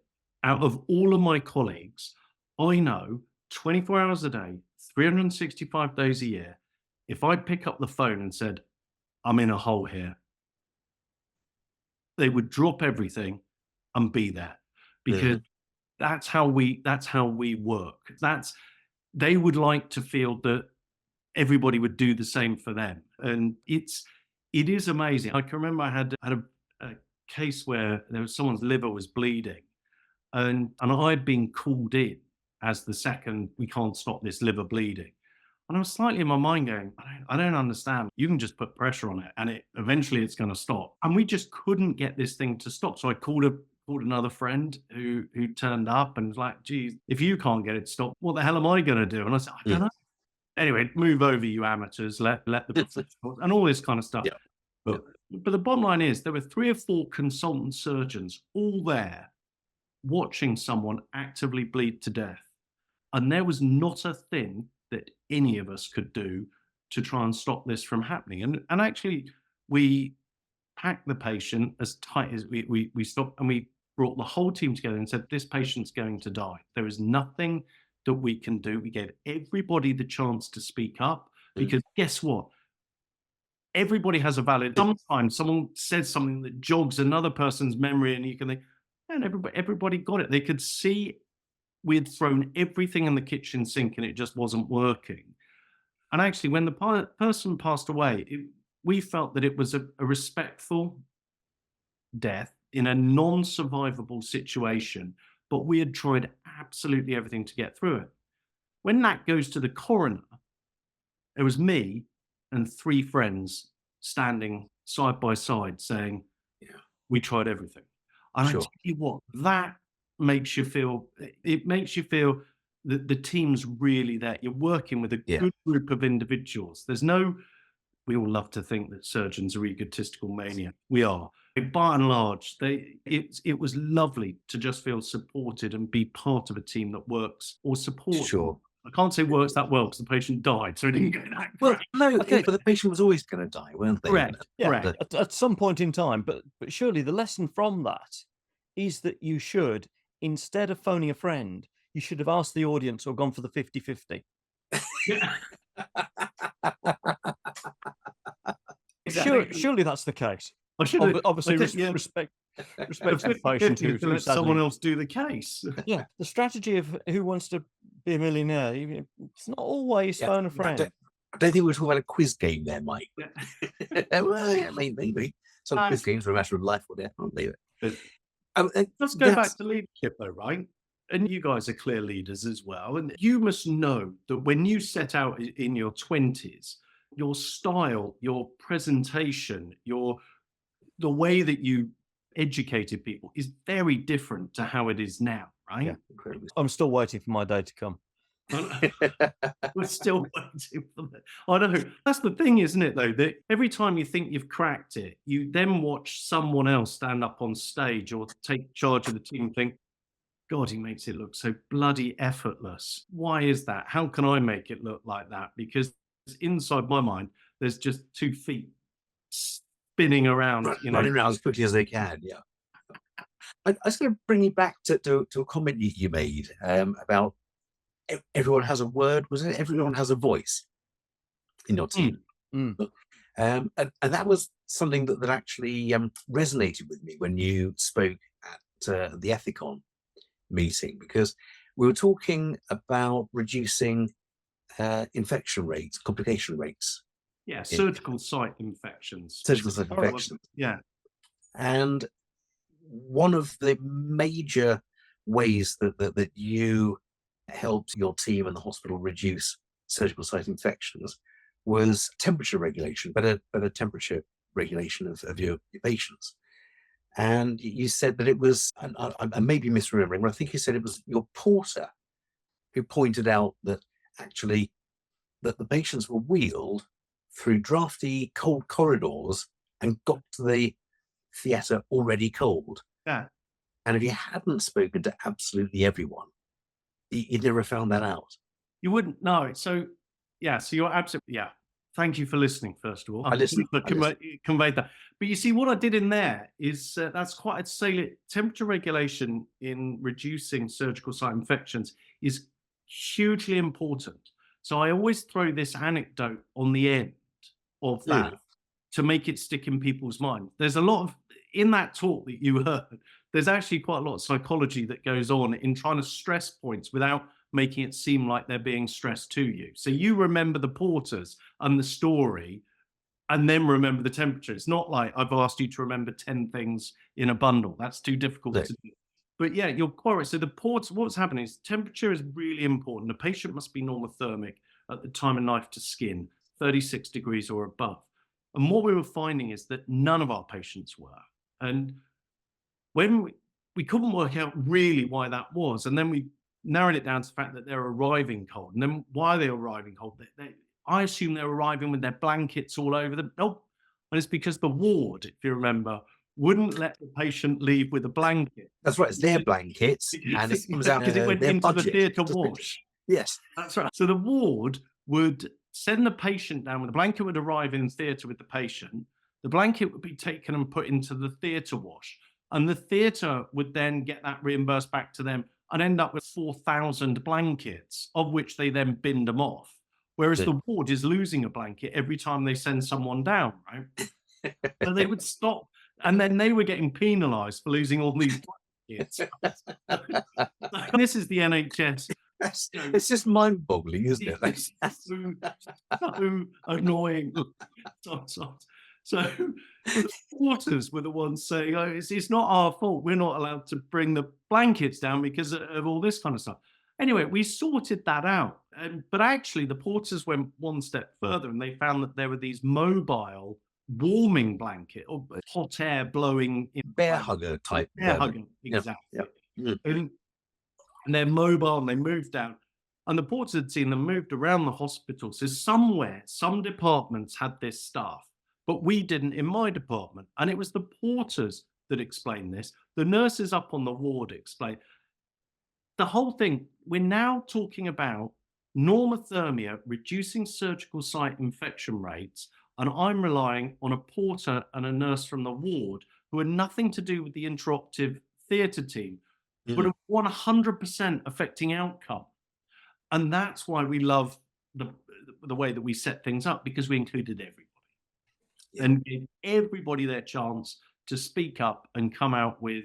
out of all of my colleagues, I know 24 hours a day, 365 days a year, if I pick up the phone and said, I'm in a hole here, they would drop everything and be there, because that's how we work. They would like to feel that everybody would do the same for them. And it is amazing. I can remember I had a case where there was someone's liver was bleeding, and I'd been called in as the second, we can't stop this liver bleeding. And I was slightly in my mind going, I don't understand. You can just put pressure on it and eventually it's going to stop. And we just couldn't get this thing to stop. So I called another friend who turned up and was like, geez, if you can't get it stopped, what the hell am I going to do? And I said, I don't know. Anyway, move over, you amateurs, let the professionals, and all this kind of stuff. Yeah. But the bottom line is there were 3 or 4 consultant surgeons all there watching someone actively bleed to death. And there was not a thing that any of us could do to try and stop this from happening. And actually, we packed the patient as tight as we stopped, and we brought the whole team together and said, this patient's going to die. There is nothing that we can do. We gave everybody the chance to speak up, because guess what? Everybody has a valid. Sometimes someone says something that jogs another person's memory, and you can think, and everybody got it. They could see we'd thrown everything in the kitchen sink and it just wasn't working. And actually, when the person passed away, we felt that it was a respectful death in a non-survivable situation, but we had tried absolutely everything to get through it. When that goes to the coroner, it was me and 3 friends standing side by side saying, we tried everything. And I tell you what, that makes you feel that the team's really there. You're working with a good group of individuals. We all love to think that surgeons are egotistical mania. We are. By and large, it was lovely to just feel supported and be part of a team that works or supports. Sure. I can't say works that well because the patient died, so it didn't go that great. Well, no, but the patient was always going to die, weren't they? Correct. Yeah, correct. at some point in time. But surely the lesson from that is that you should, instead of phoning a friend, you should have asked the audience or gone for the 50-50. Surely that's the case. I should obviously respect the patient who let someone else do the case. Yeah, the strategy of who wants to be a millionaire, it's not always phone a friend. I don't think we're talking about a quiz game there, Mike. Well, yeah, maybe. Some quiz games are a matter of life or death, aren't they? Let's go back to leadership, though, right? And you guys are clear leaders as well. And you must know that when you set out in your 20s, your style, your presentation, the way that you educated people is very different to how it is now, right? Yeah, incredibly. I'm still waiting for my day to come. We're still waiting for that. I know. That's the thing, isn't it, though? That every time you think you've cracked it, you then watch someone else stand up on stage or take charge of the team and think, God, he makes it look so bloody effortless. Why is that? How can I make it look like that? Because inside my mind, there's just 2 feet spinning around, running around as quickly as they can. Yeah. I was going to bring you back to a comment you made about everyone has a word. Was it everyone has a voice in your team? And that was something that actually resonated with me when you spoke at the Ethicon meeting, because we were talking about reducing infection rates, complication rates. Yeah, surgical site infections. Surgical site infections. Yeah. And one of the major ways that you helped your team and the hospital reduce surgical site infections was temperature regulation, better temperature regulation of your patients. And you said that it was, and I may be misremembering, but I think you said it was your porter who pointed out that actually that the patients were wheeled through drafty, cold corridors and got to the theatre already cold. Yeah. And if you hadn't spoken to absolutely everyone, you'd never found that out. You wouldn't know. So, yeah, so you're absolutely, yeah. Thank you for listening, first of all. I listened. Conveyed that. But you see, what I did in there is that's quite a salient. Temperature regulation in reducing surgical site infections is hugely important. So I always throw this anecdote on the end of that to make it stick in people's mind. There's a lot of, in that talk that you heard, there's actually quite a lot of psychology that goes on in trying to stress points without making it seem like they're being stressed to you. So you remember the porters and the story and then remember the temperature. It's not like I've asked you to remember 10 things in a bundle. That's too difficult to do. But yeah, you're quite right. So the ports, what's happening is temperature is really important. The patient must be normothermic at the time of knife to skin, 36 degrees or above. And what we were finding is that none of our patients were. And when we couldn't work out really why that was, and then we narrowed it down to the fact that they're arriving cold. And then why are they arriving cold? I assume they're arriving with their blankets all over them. Nope. And it's because the ward, if you remember, wouldn't let the patient leave with a blanket. That's right. It's their blankets, and it comes out because it went into budget. the theatre wash. Yes, that's right. So the ward would send the patient down with the blanket, would arrive in theatre with the patient. The blanket would be taken and put into the theatre wash, and the theatre would then get that reimbursed back to them and end up with 4,000 blankets, of which they then binned them off. Whereas the ward is losing a blanket every time they send someone down, right? So they would stop, and then they were getting penalised for losing all these blankets. This is the NHS. It's just mind-boggling, isn't it? It's so annoying. So the porters were the ones saying, "Oh, it's not our fault. We're not allowed to bring the blankets down because of all this kind of stuff." Anyway, we sorted that out. But actually, the porters went one step further, and they found that there were these mobile warming blanket or hot air blowing in bear hugger type. Bear hugger, exactly. Yep. And they're mobile, and they moved down. And the porters had seen them moved around the hospital. So somewhere, some departments had this stuff, but we didn't in my department. And it was the porters that explained this. The nurses up on the ward explained. The whole thing, we're now talking about normothermia, reducing surgical site infection rates, and I'm relying on a porter and a nurse from the ward who had nothing to do with the interoperative theatre team, but are 100% affecting outcome. And that's why we love the way that we set things up, because we included everybody and gave everybody their chance to speak up and come out with,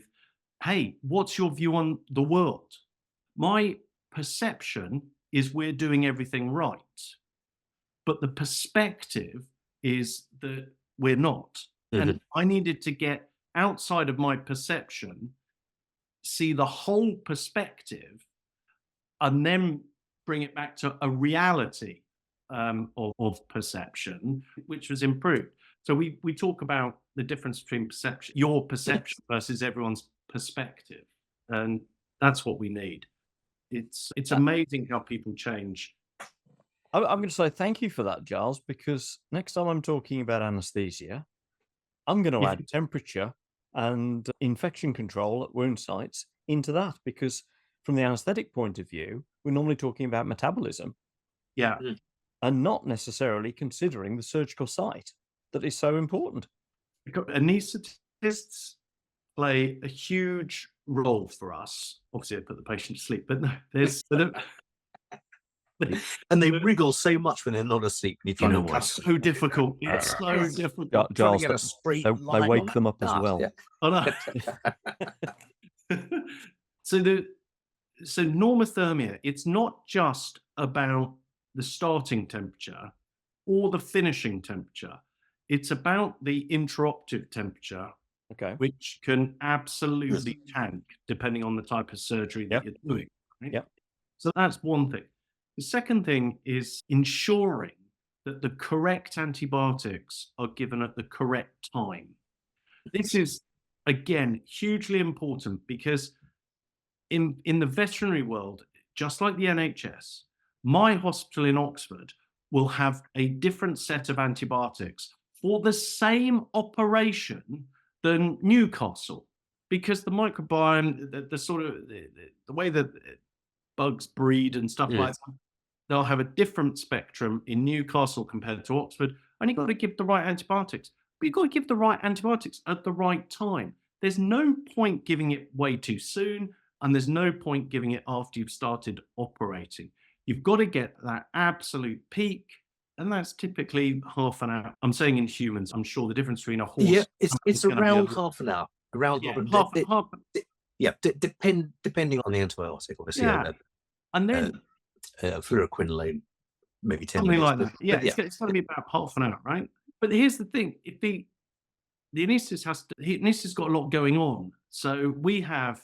hey, what's your view on the world? My perception is we're doing everything right, but the perspective is that we're not. And I needed to get outside of my perception, see the whole perspective, and then bring it back to a reality of perception, which was improved. So we talk about the difference between perception, your perception versus everyone's perspective. And that's what we need. It's amazing how people change. I'm going to say thank you for that, Giles, because next time I'm talking about anaesthesia, I'm going to add temperature and infection control at wound sites into that, because from the anaesthetic point of view, we're normally talking about metabolism. Yeah. And not necessarily considering the surgical site that is so important. Anaesthetists play a huge role for us. Obviously, I put the patient to sleep, but no, there's... and they wriggle so much when they're not asleep. If you know it's so difficult. It's so difficult. Giles, they wake them up as well. Yeah. Oh, no. So normothermia, it's not just about the starting temperature or the finishing temperature. It's about the interoperative temperature, which can absolutely tank depending on the type of surgery that you're doing. Right? So that's one thing. The second thing is ensuring that the correct antibiotics are given at the correct time. This is, again, hugely important because in the veterinary world, just like the NHS, my hospital in Oxford will have a different set of antibiotics for the same operation than Newcastle, because the microbiome, the sort of the way that bugs breed and stuff like that, they'll have a different spectrum in Newcastle compared to Oxford, and you've got to give the right antibiotics. But you've got to give the right antibiotics at the right time. There's no point giving it way too soon, and there's no point giving it after you've started operating. You've got to get that absolute peak, and that's typically half an hour. I'm saying in humans, I'm sure the difference between a horse... Yeah, it's around half an hour. Around half. Depending on the antibiotic, obviously. Yeah. And then... fluoroquinolone, maybe 10 something minutes. like that. Yeah, it's going to be about half an hour, right? But here's the thing: if the anaesthetist anaesthetist's got a lot going on, so we have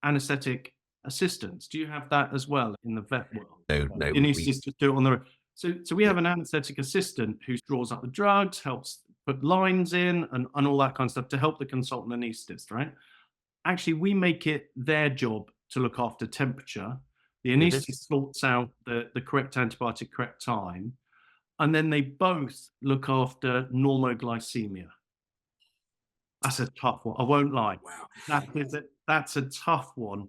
anaesthetic assistants. Do you have that as well in the vet world? No. The anaesthetists do it on their own. So we have an anaesthetic assistant who draws up the drugs, helps put lines in, and all that kind of stuff to help the consultant anaesthetist, right? Actually, we make it their job to look after temperature. The anaesthetist sorts out the correct antibiotic, correct time, and then they both look after normoglycemia. That's a tough one. I won't lie. Wow. That's a tough one,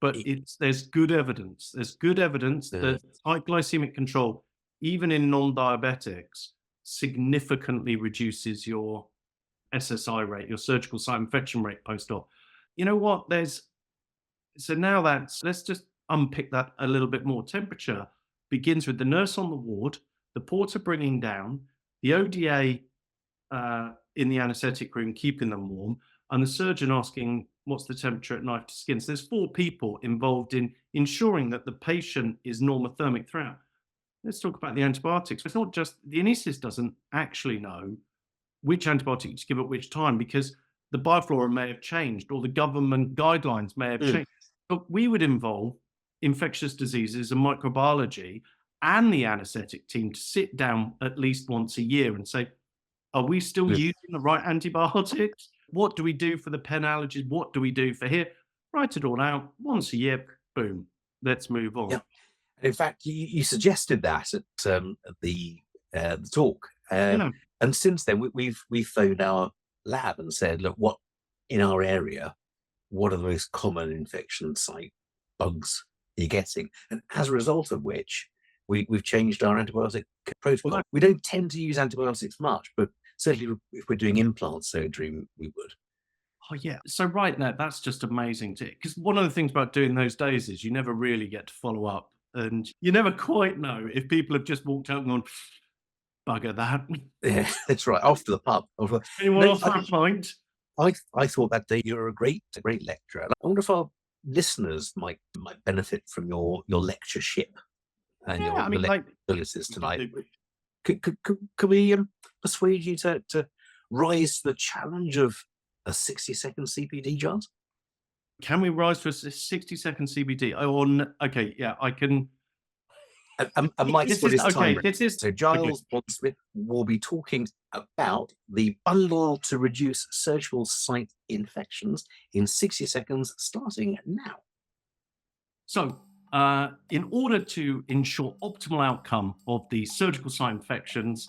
but there's good evidence. There's good evidence that high glycemic control, even in non-diabetics, significantly reduces your SSI rate, your surgical site infection rate post-op. You know what? So now let's just unpick that a little bit more. Temperature begins with the nurse on the ward, the porter bringing down, the ODA in the anaesthetic room keeping them warm, and the surgeon asking what's the temperature at knife to skin. So there's 4 people involved in ensuring that the patient is normothermic throughout. Let's talk about the antibiotics. It's not just the anaesthetist doesn't actually know which antibiotic to give at which time, because the bioflora may have changed or the government guidelines may have changed. But we would involve infectious diseases and microbiology and the anaesthetic team to sit down at least once a year and say, are we still using the right antibiotics? What do we do for the pen allergies? What do we do for here? Write it all out once a year. Boom. Let's move on. Yeah. In fact, you suggested that at the talk, and since then we've phoned our lab and said, look, what in our area, what are the most common infection site bugs you're getting, and as a result of which we've changed our antibiotic protocol. Well, we don't tend to use antibiotics much, but certainly if we're doing implant surgery, we would. Oh yeah, so right now that's just amazing too, because one of the things about doing those days is you never really get to follow up, and you never quite know if people have just walked out and gone, bugger that. Yeah, that's right. After the pub. Anyone off that point? I thought that day you were a great lecturer. I wonder if our listeners might benefit from your lectureship and your abilities tonight. Could we persuade you to rise to the challenge of a 60-second CPD, Giles? Can we rise to a 60-second CPD? Okay, yeah, I can. And Mike's put his time. So Giles Bond Smith will be talking about the bundle to reduce surgical site infections in 60 seconds, starting now. So In order to ensure optimal outcome of the surgical site infections,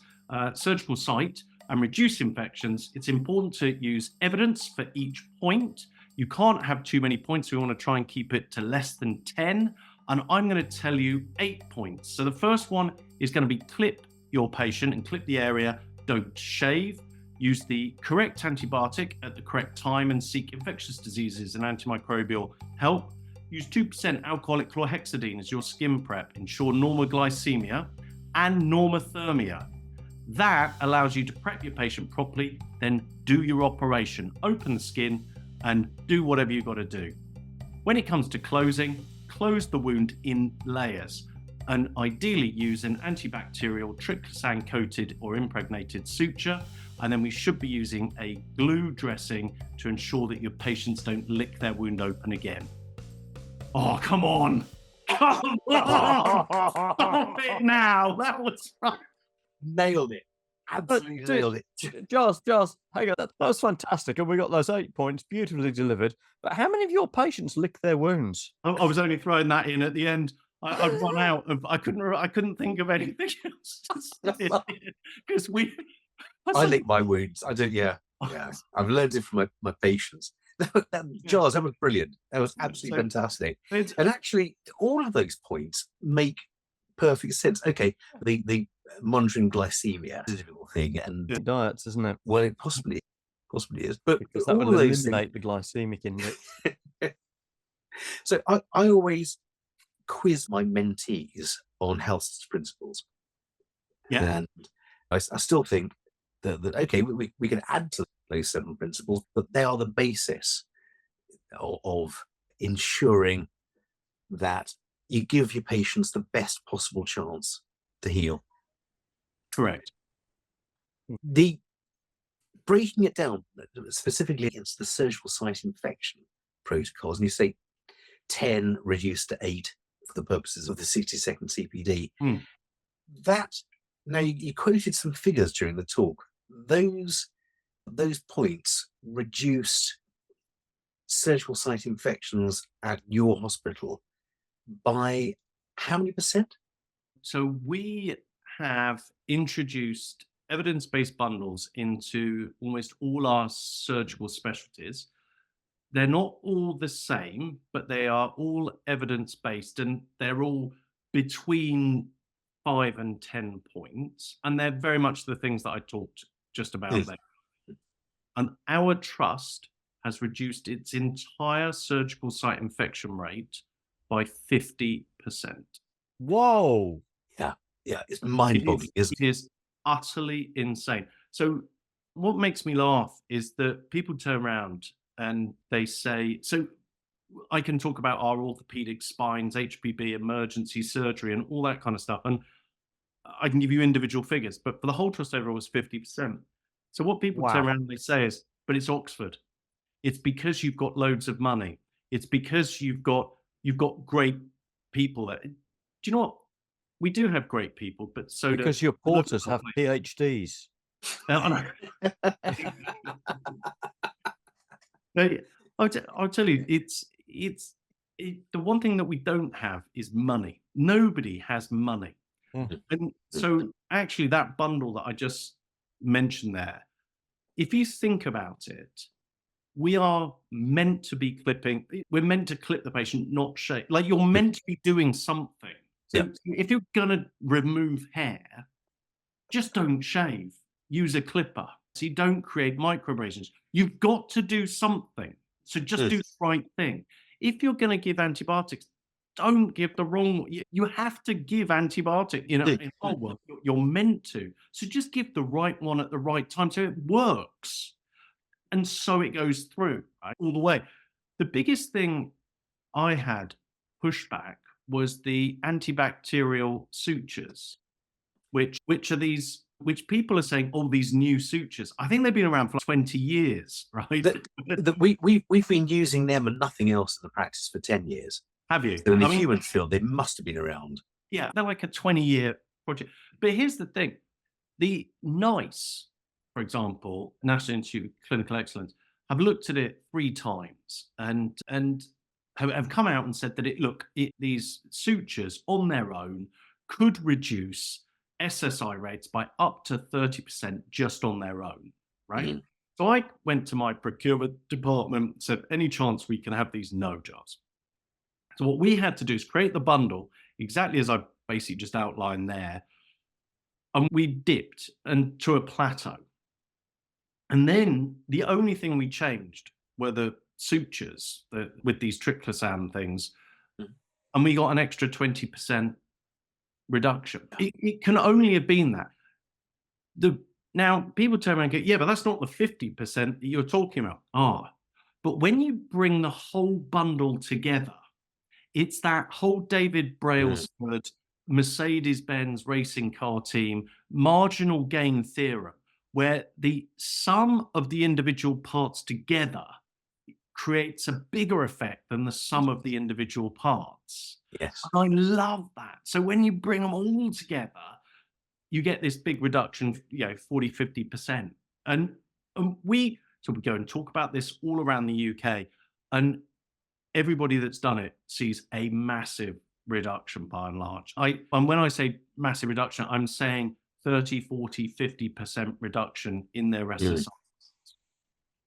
surgical site and reduce infections, it's important to use evidence for each point. You can't have too many points. We want to try and keep it to less than 10. And I'm going to tell you 8 points. So the first one is going to be clip your patient and clip the area. Don't shave. Use the correct antibiotic at the correct time and seek infectious diseases and antimicrobial help. Use 2% alcoholic chlorhexidine as your skin prep. Ensure normal glycemia and normothermia. That allows you to prep your patient properly, then do your operation. Open the skin and do whatever you've got to do. When it comes to closing, close the wound in layers and ideally use an antibacterial triclosan coated or impregnated suture. And then we should be using a glue dressing to ensure that your patients don't lick their wound open again. Oh, come on. Come on. Stop it now. That was right. Nailed it. Absolutely nailed it. Giles, hang on, that was fantastic. And we got those 8 points beautifully delivered. But how many of your patients lick their wounds? I was only throwing that in at the end. I'd run out of. I couldn't think of anything else because I lick my wounds. I do. Yeah. I've learned it from my patients. Giles, that was brilliant. That was absolutely fantastic. And actually, all of those points make perfect sense. Okay, the monitoring glycemia is a difficult thing, and diets, isn't it? Well, it possibly is, but because that all will of those eliminate the glycemic index. So I always quiz my mentees on health principles. Yeah, and I still think that okay, we can add to those 7 principles, but they are the basis of ensuring that you give your patients the best possible chance to heal. Correct. The breaking it down specifically against the surgical site infection protocols, and you say 10 reduced to 8 for the purposes of the 60-second CPD. That, now you quoted some figures during the talk. Those points reduced surgical site infections at your hospital by how many percent? So we have introduced evidence-based bundles into almost all our surgical specialties. They're not all the same, but they are all evidence-based, and they're all between 5 and 10 points. And they're very much the things that I talked just about there. And our trust has reduced its entire surgical site infection rate by 50%. Whoa. Yeah, it's mind-boggling, isn't it? It is utterly insane. So what makes me laugh is that people turn around and they say, so I can talk about our orthopedic spines, HPB, emergency surgery, and all that kind of stuff. And I can give you individual figures, but for the whole trust overall was 50%. So what people turn around and they say is, but it's Oxford. It's because you've got loads of money. It's because you've got great people. Do you know what? We do have great people, but so because your porters have PhDs. I'll tell you, the one thing that we don't have is money. Nobody has money. And so actually that bundle that I just mentioned there, if you think about it, we are meant to be clipping. We're meant to clip the patient, not shave. Like you're meant to be doing something. So if you're going to remove hair, just don't shave. Use a clipper. So you don't create microabrasions. You've got to do something. So just do the right thing. If you're going to give antibiotics, don't give the wrong. You have to give antibiotic. In our work, you're meant to. So just give the right one at the right time so it works. And so it goes through all the way. The biggest thing I had pushback was the antibacterial sutures, which are these, which people are saying, oh, these new sutures. I think they've been around for 20 years, right? We've been using them and nothing else in the practice for 10 years. Have you? So in the human field, they must have been around. Yeah, they're like a 20-year project. But here's the thing. The NICE, for example, National Institute of Clinical Excellence, have looked at it 3 times. And have come out and said that these sutures on their own could reduce SSI rates by up to 30% just on their own, right? Mm. So I went to my procurement department, said, any chance we can have these? No, Giles. So what we had to do is create the bundle exactly as I basically just outlined there. And we dipped to a plateau. And then the only thing we changed were the sutures with these triclosan things. And we got an extra 20% reduction. It can only have been that. Now, people turn around and go, yeah, but that's not the 50% that you're talking about. But when you bring the whole bundle together, it's that whole David Brailsford, Mercedes-Benz racing car team, marginal gain theorem, where the sum of the individual parts together creates a bigger effect than the sum of the individual parts. Yes. And I love that. So when you bring them all together, you get this big reduction, 40, 50%. And we go and talk about this all around the UK, and everybody that's done it sees a massive reduction by and large. And when I say massive reduction, I'm saying 30, 40, 50% reduction in their SSI.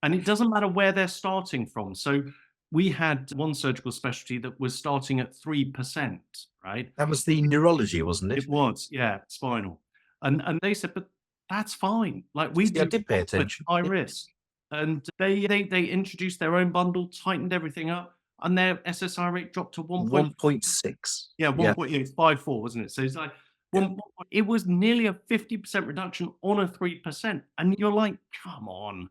And it doesn't matter where they're starting from. So we had one surgical specialty that was starting at 3%, right? That was the neurology, wasn't it? It was, yeah, spinal. And they said, but that's fine. Like I did pay attention. High risk. And they introduced their own bundle, tightened everything up, and their SSI rate dropped to 1.6. Yeah, 1.54, wasn't it? So it's like it was nearly a 50% reduction on a 3%. And you're like, come on.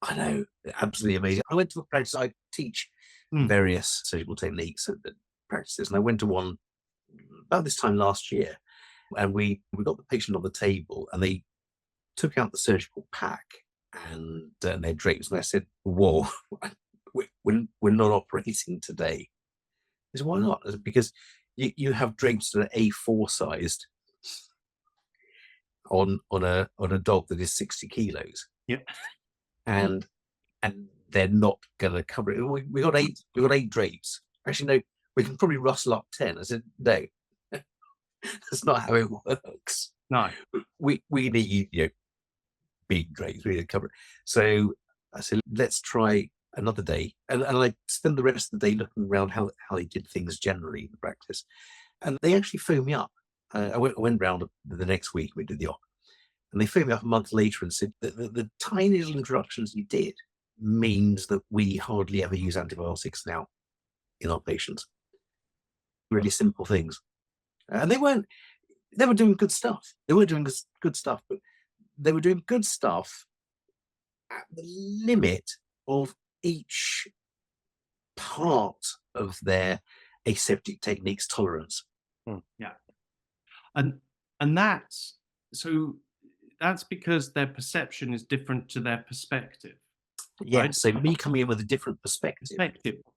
I know, absolutely amazing. I went to a practice. I teach various surgical techniques at practices, and I went to one about this time last year, and we got the patient on the table, and they took out the surgical pack and their drapes, and I said, "Whoa, we're not operating today." I said, "Why not?" I said, because you have drapes that are A4 sized on a dog that is 60 kilos. Yep. And they're not going to cover it. We got eight drapes. Actually, no, we can probably rustle up 10. I said, no, that's not how it works. No, we need big drapes. We need to cover it. So I said, let's try another day, and I spent the rest of the day looking around how they did things generally in the practice, and they actually phoned me up. I went round the next week. We did the op. And they phoned me up a month later and said that the tiny little introductions you did means that we hardly ever use antibiotics now in our patients. Really simple things. And they were doing good stuff. They were doing good stuff, but they were doing good stuff at the limit of each part of their aseptic techniques tolerance. Yeah. And that's because their perception is different to their perspective. Yeah, right? So me coming in with a different perspective.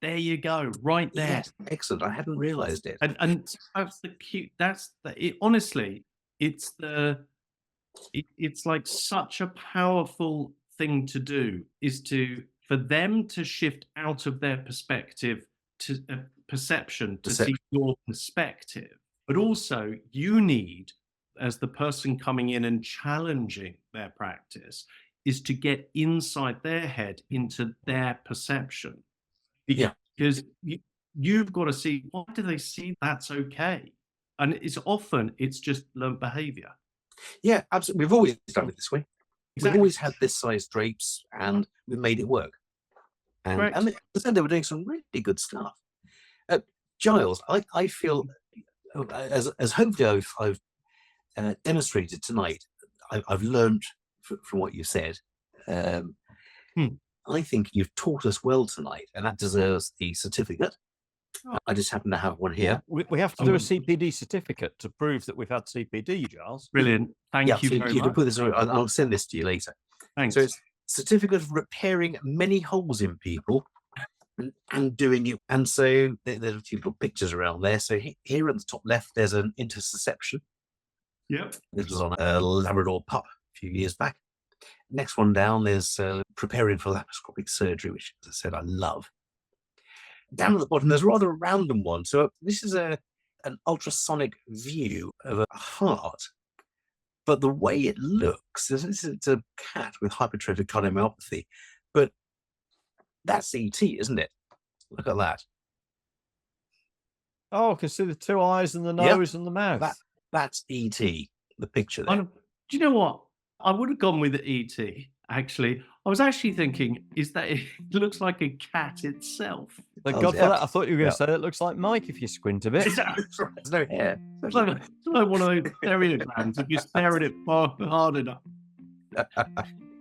There you go, right there. Yes, excellent. I hadn't realised it. And that's the cute. Honestly, it's like such a powerful thing to do, is for them to shift out of their perspective to perception to see your perspective. But also, you need, as the person coming in and challenging their practice, is to get inside their head into their perception. Because you've got to see, why do they see that's okay? And it's just learned behavior. Yeah, absolutely. We've always done it this way. Exactly. We've always had this size drapes, and we've made it work. And they were doing some really good stuff. Giles, I feel, as hopefully I've demonstrated tonight, I've learned from what you said. I think you've taught us well tonight, and that deserves the certificate. I just happen to have one here. We have to do a CPD certificate to prove that we've had CPD, Giles. Brilliant. Thank you very much. Put this on, I'll send this to you later. Thanks. So it's certificate of repairing many holes in people and doing it. And so there's a few little pictures around there. So here at the top left, there's an interception. Yep. This was on a Labrador pup a few years back. Next one down, there's preparing for laparoscopic surgery, which, as I said, I love. down at the bottom, there's rather a random one. So this is an ultrasonic view of a heart. But the way it looks, it's a cat with hypertrophic cardiomyopathy. But that's ET, isn't it? Look at that. Oh, I can see the two eyes and the nose and the mouth. That's ET, the picture there. Do you know what? I would have gone with ET, actually. I was actually thinking, is that it looks like a cat itself? Thank God for that. I thought you were going to say it looks like Mike if you squint a bit. There's no hair. It's like one of those stereograms if you stare at it hard enough.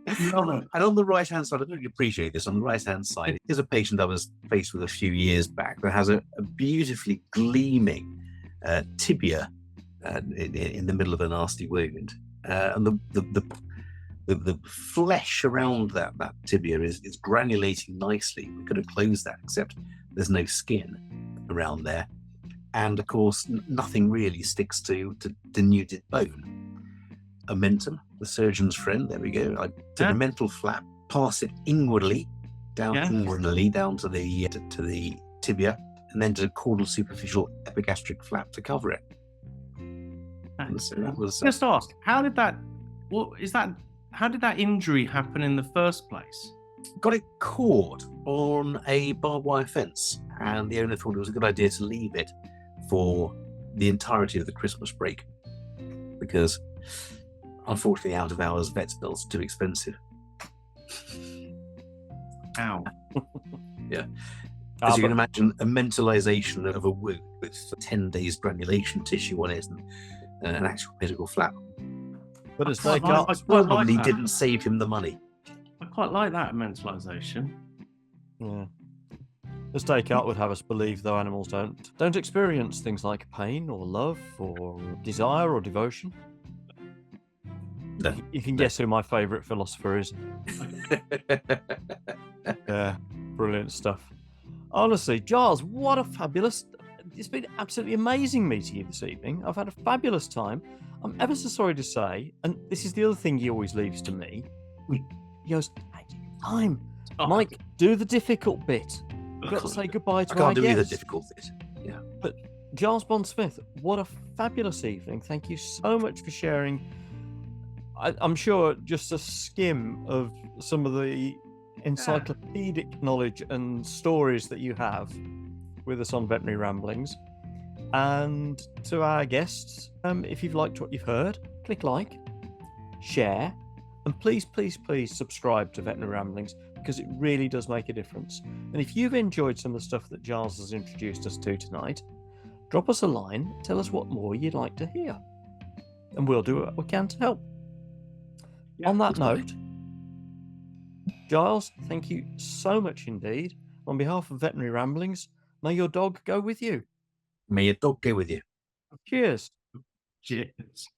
And on the right-hand side, I don't really appreciate this. On the right-hand side, here's a patient I was faced with a few years back that has a beautifully gleaming tibia in the middle of a nasty wound, and the flesh around that tibia is granulating nicely. We could have closed that, except there's no skin around there, and of course, nothing really sticks to denuded bone. Omentum, the surgeon's friend. There we go. I take a mental flap, pass it inwardly down to the tibia, and then to caudal superficial epigastric flap to cover it. So that was, just ask, how did that injury happen in the first place? Got it caught on a barbed wire fence, and the owner thought it was a good idea to leave it for the entirety of the Christmas break, because unfortunately out of hours vet bills are too expensive. Ow. Yeah. As you can imagine, a mentalization of a wound with 10 days granulation tissue on it and an actual medical flap. But it's probably didn't save him the money. I quite like that mentalization. Yeah. As Descartes would have us believe, though, animals don't experience things like pain or love or desire or devotion. No. You can guess who my favourite philosopher is. Yeah, brilliant stuff. Honestly, Giles, what a fabulous... It's been absolutely amazing meeting you this evening. I've had a fabulous time. I'm ever so sorry to say, and this is the other thing he always leaves to me. He goes, "Take your time. Mike, do the difficult bit. You've got to say goodbye to our guests. I can't do the difficult bit. Yeah. But Giles Bond Smith, what a fabulous evening. Thank you so much for sharing. I'm sure just a skim of some of the encyclopedic knowledge and stories that you have with us on Veterinary Ramblings. And to our guests, if you've liked what you've heard, click like, share, and please, please, please subscribe to Veterinary Ramblings, because it really does make a difference. And if you've enjoyed some of the stuff that Giles has introduced us to tonight, drop us a line, tell us what more you'd like to hear, and we'll do what we can to help. On that note, Giles, thank you so much indeed. On behalf of Veterinary Ramblings, may your dog go with you. May your dog go with you. Cheers. Cheers.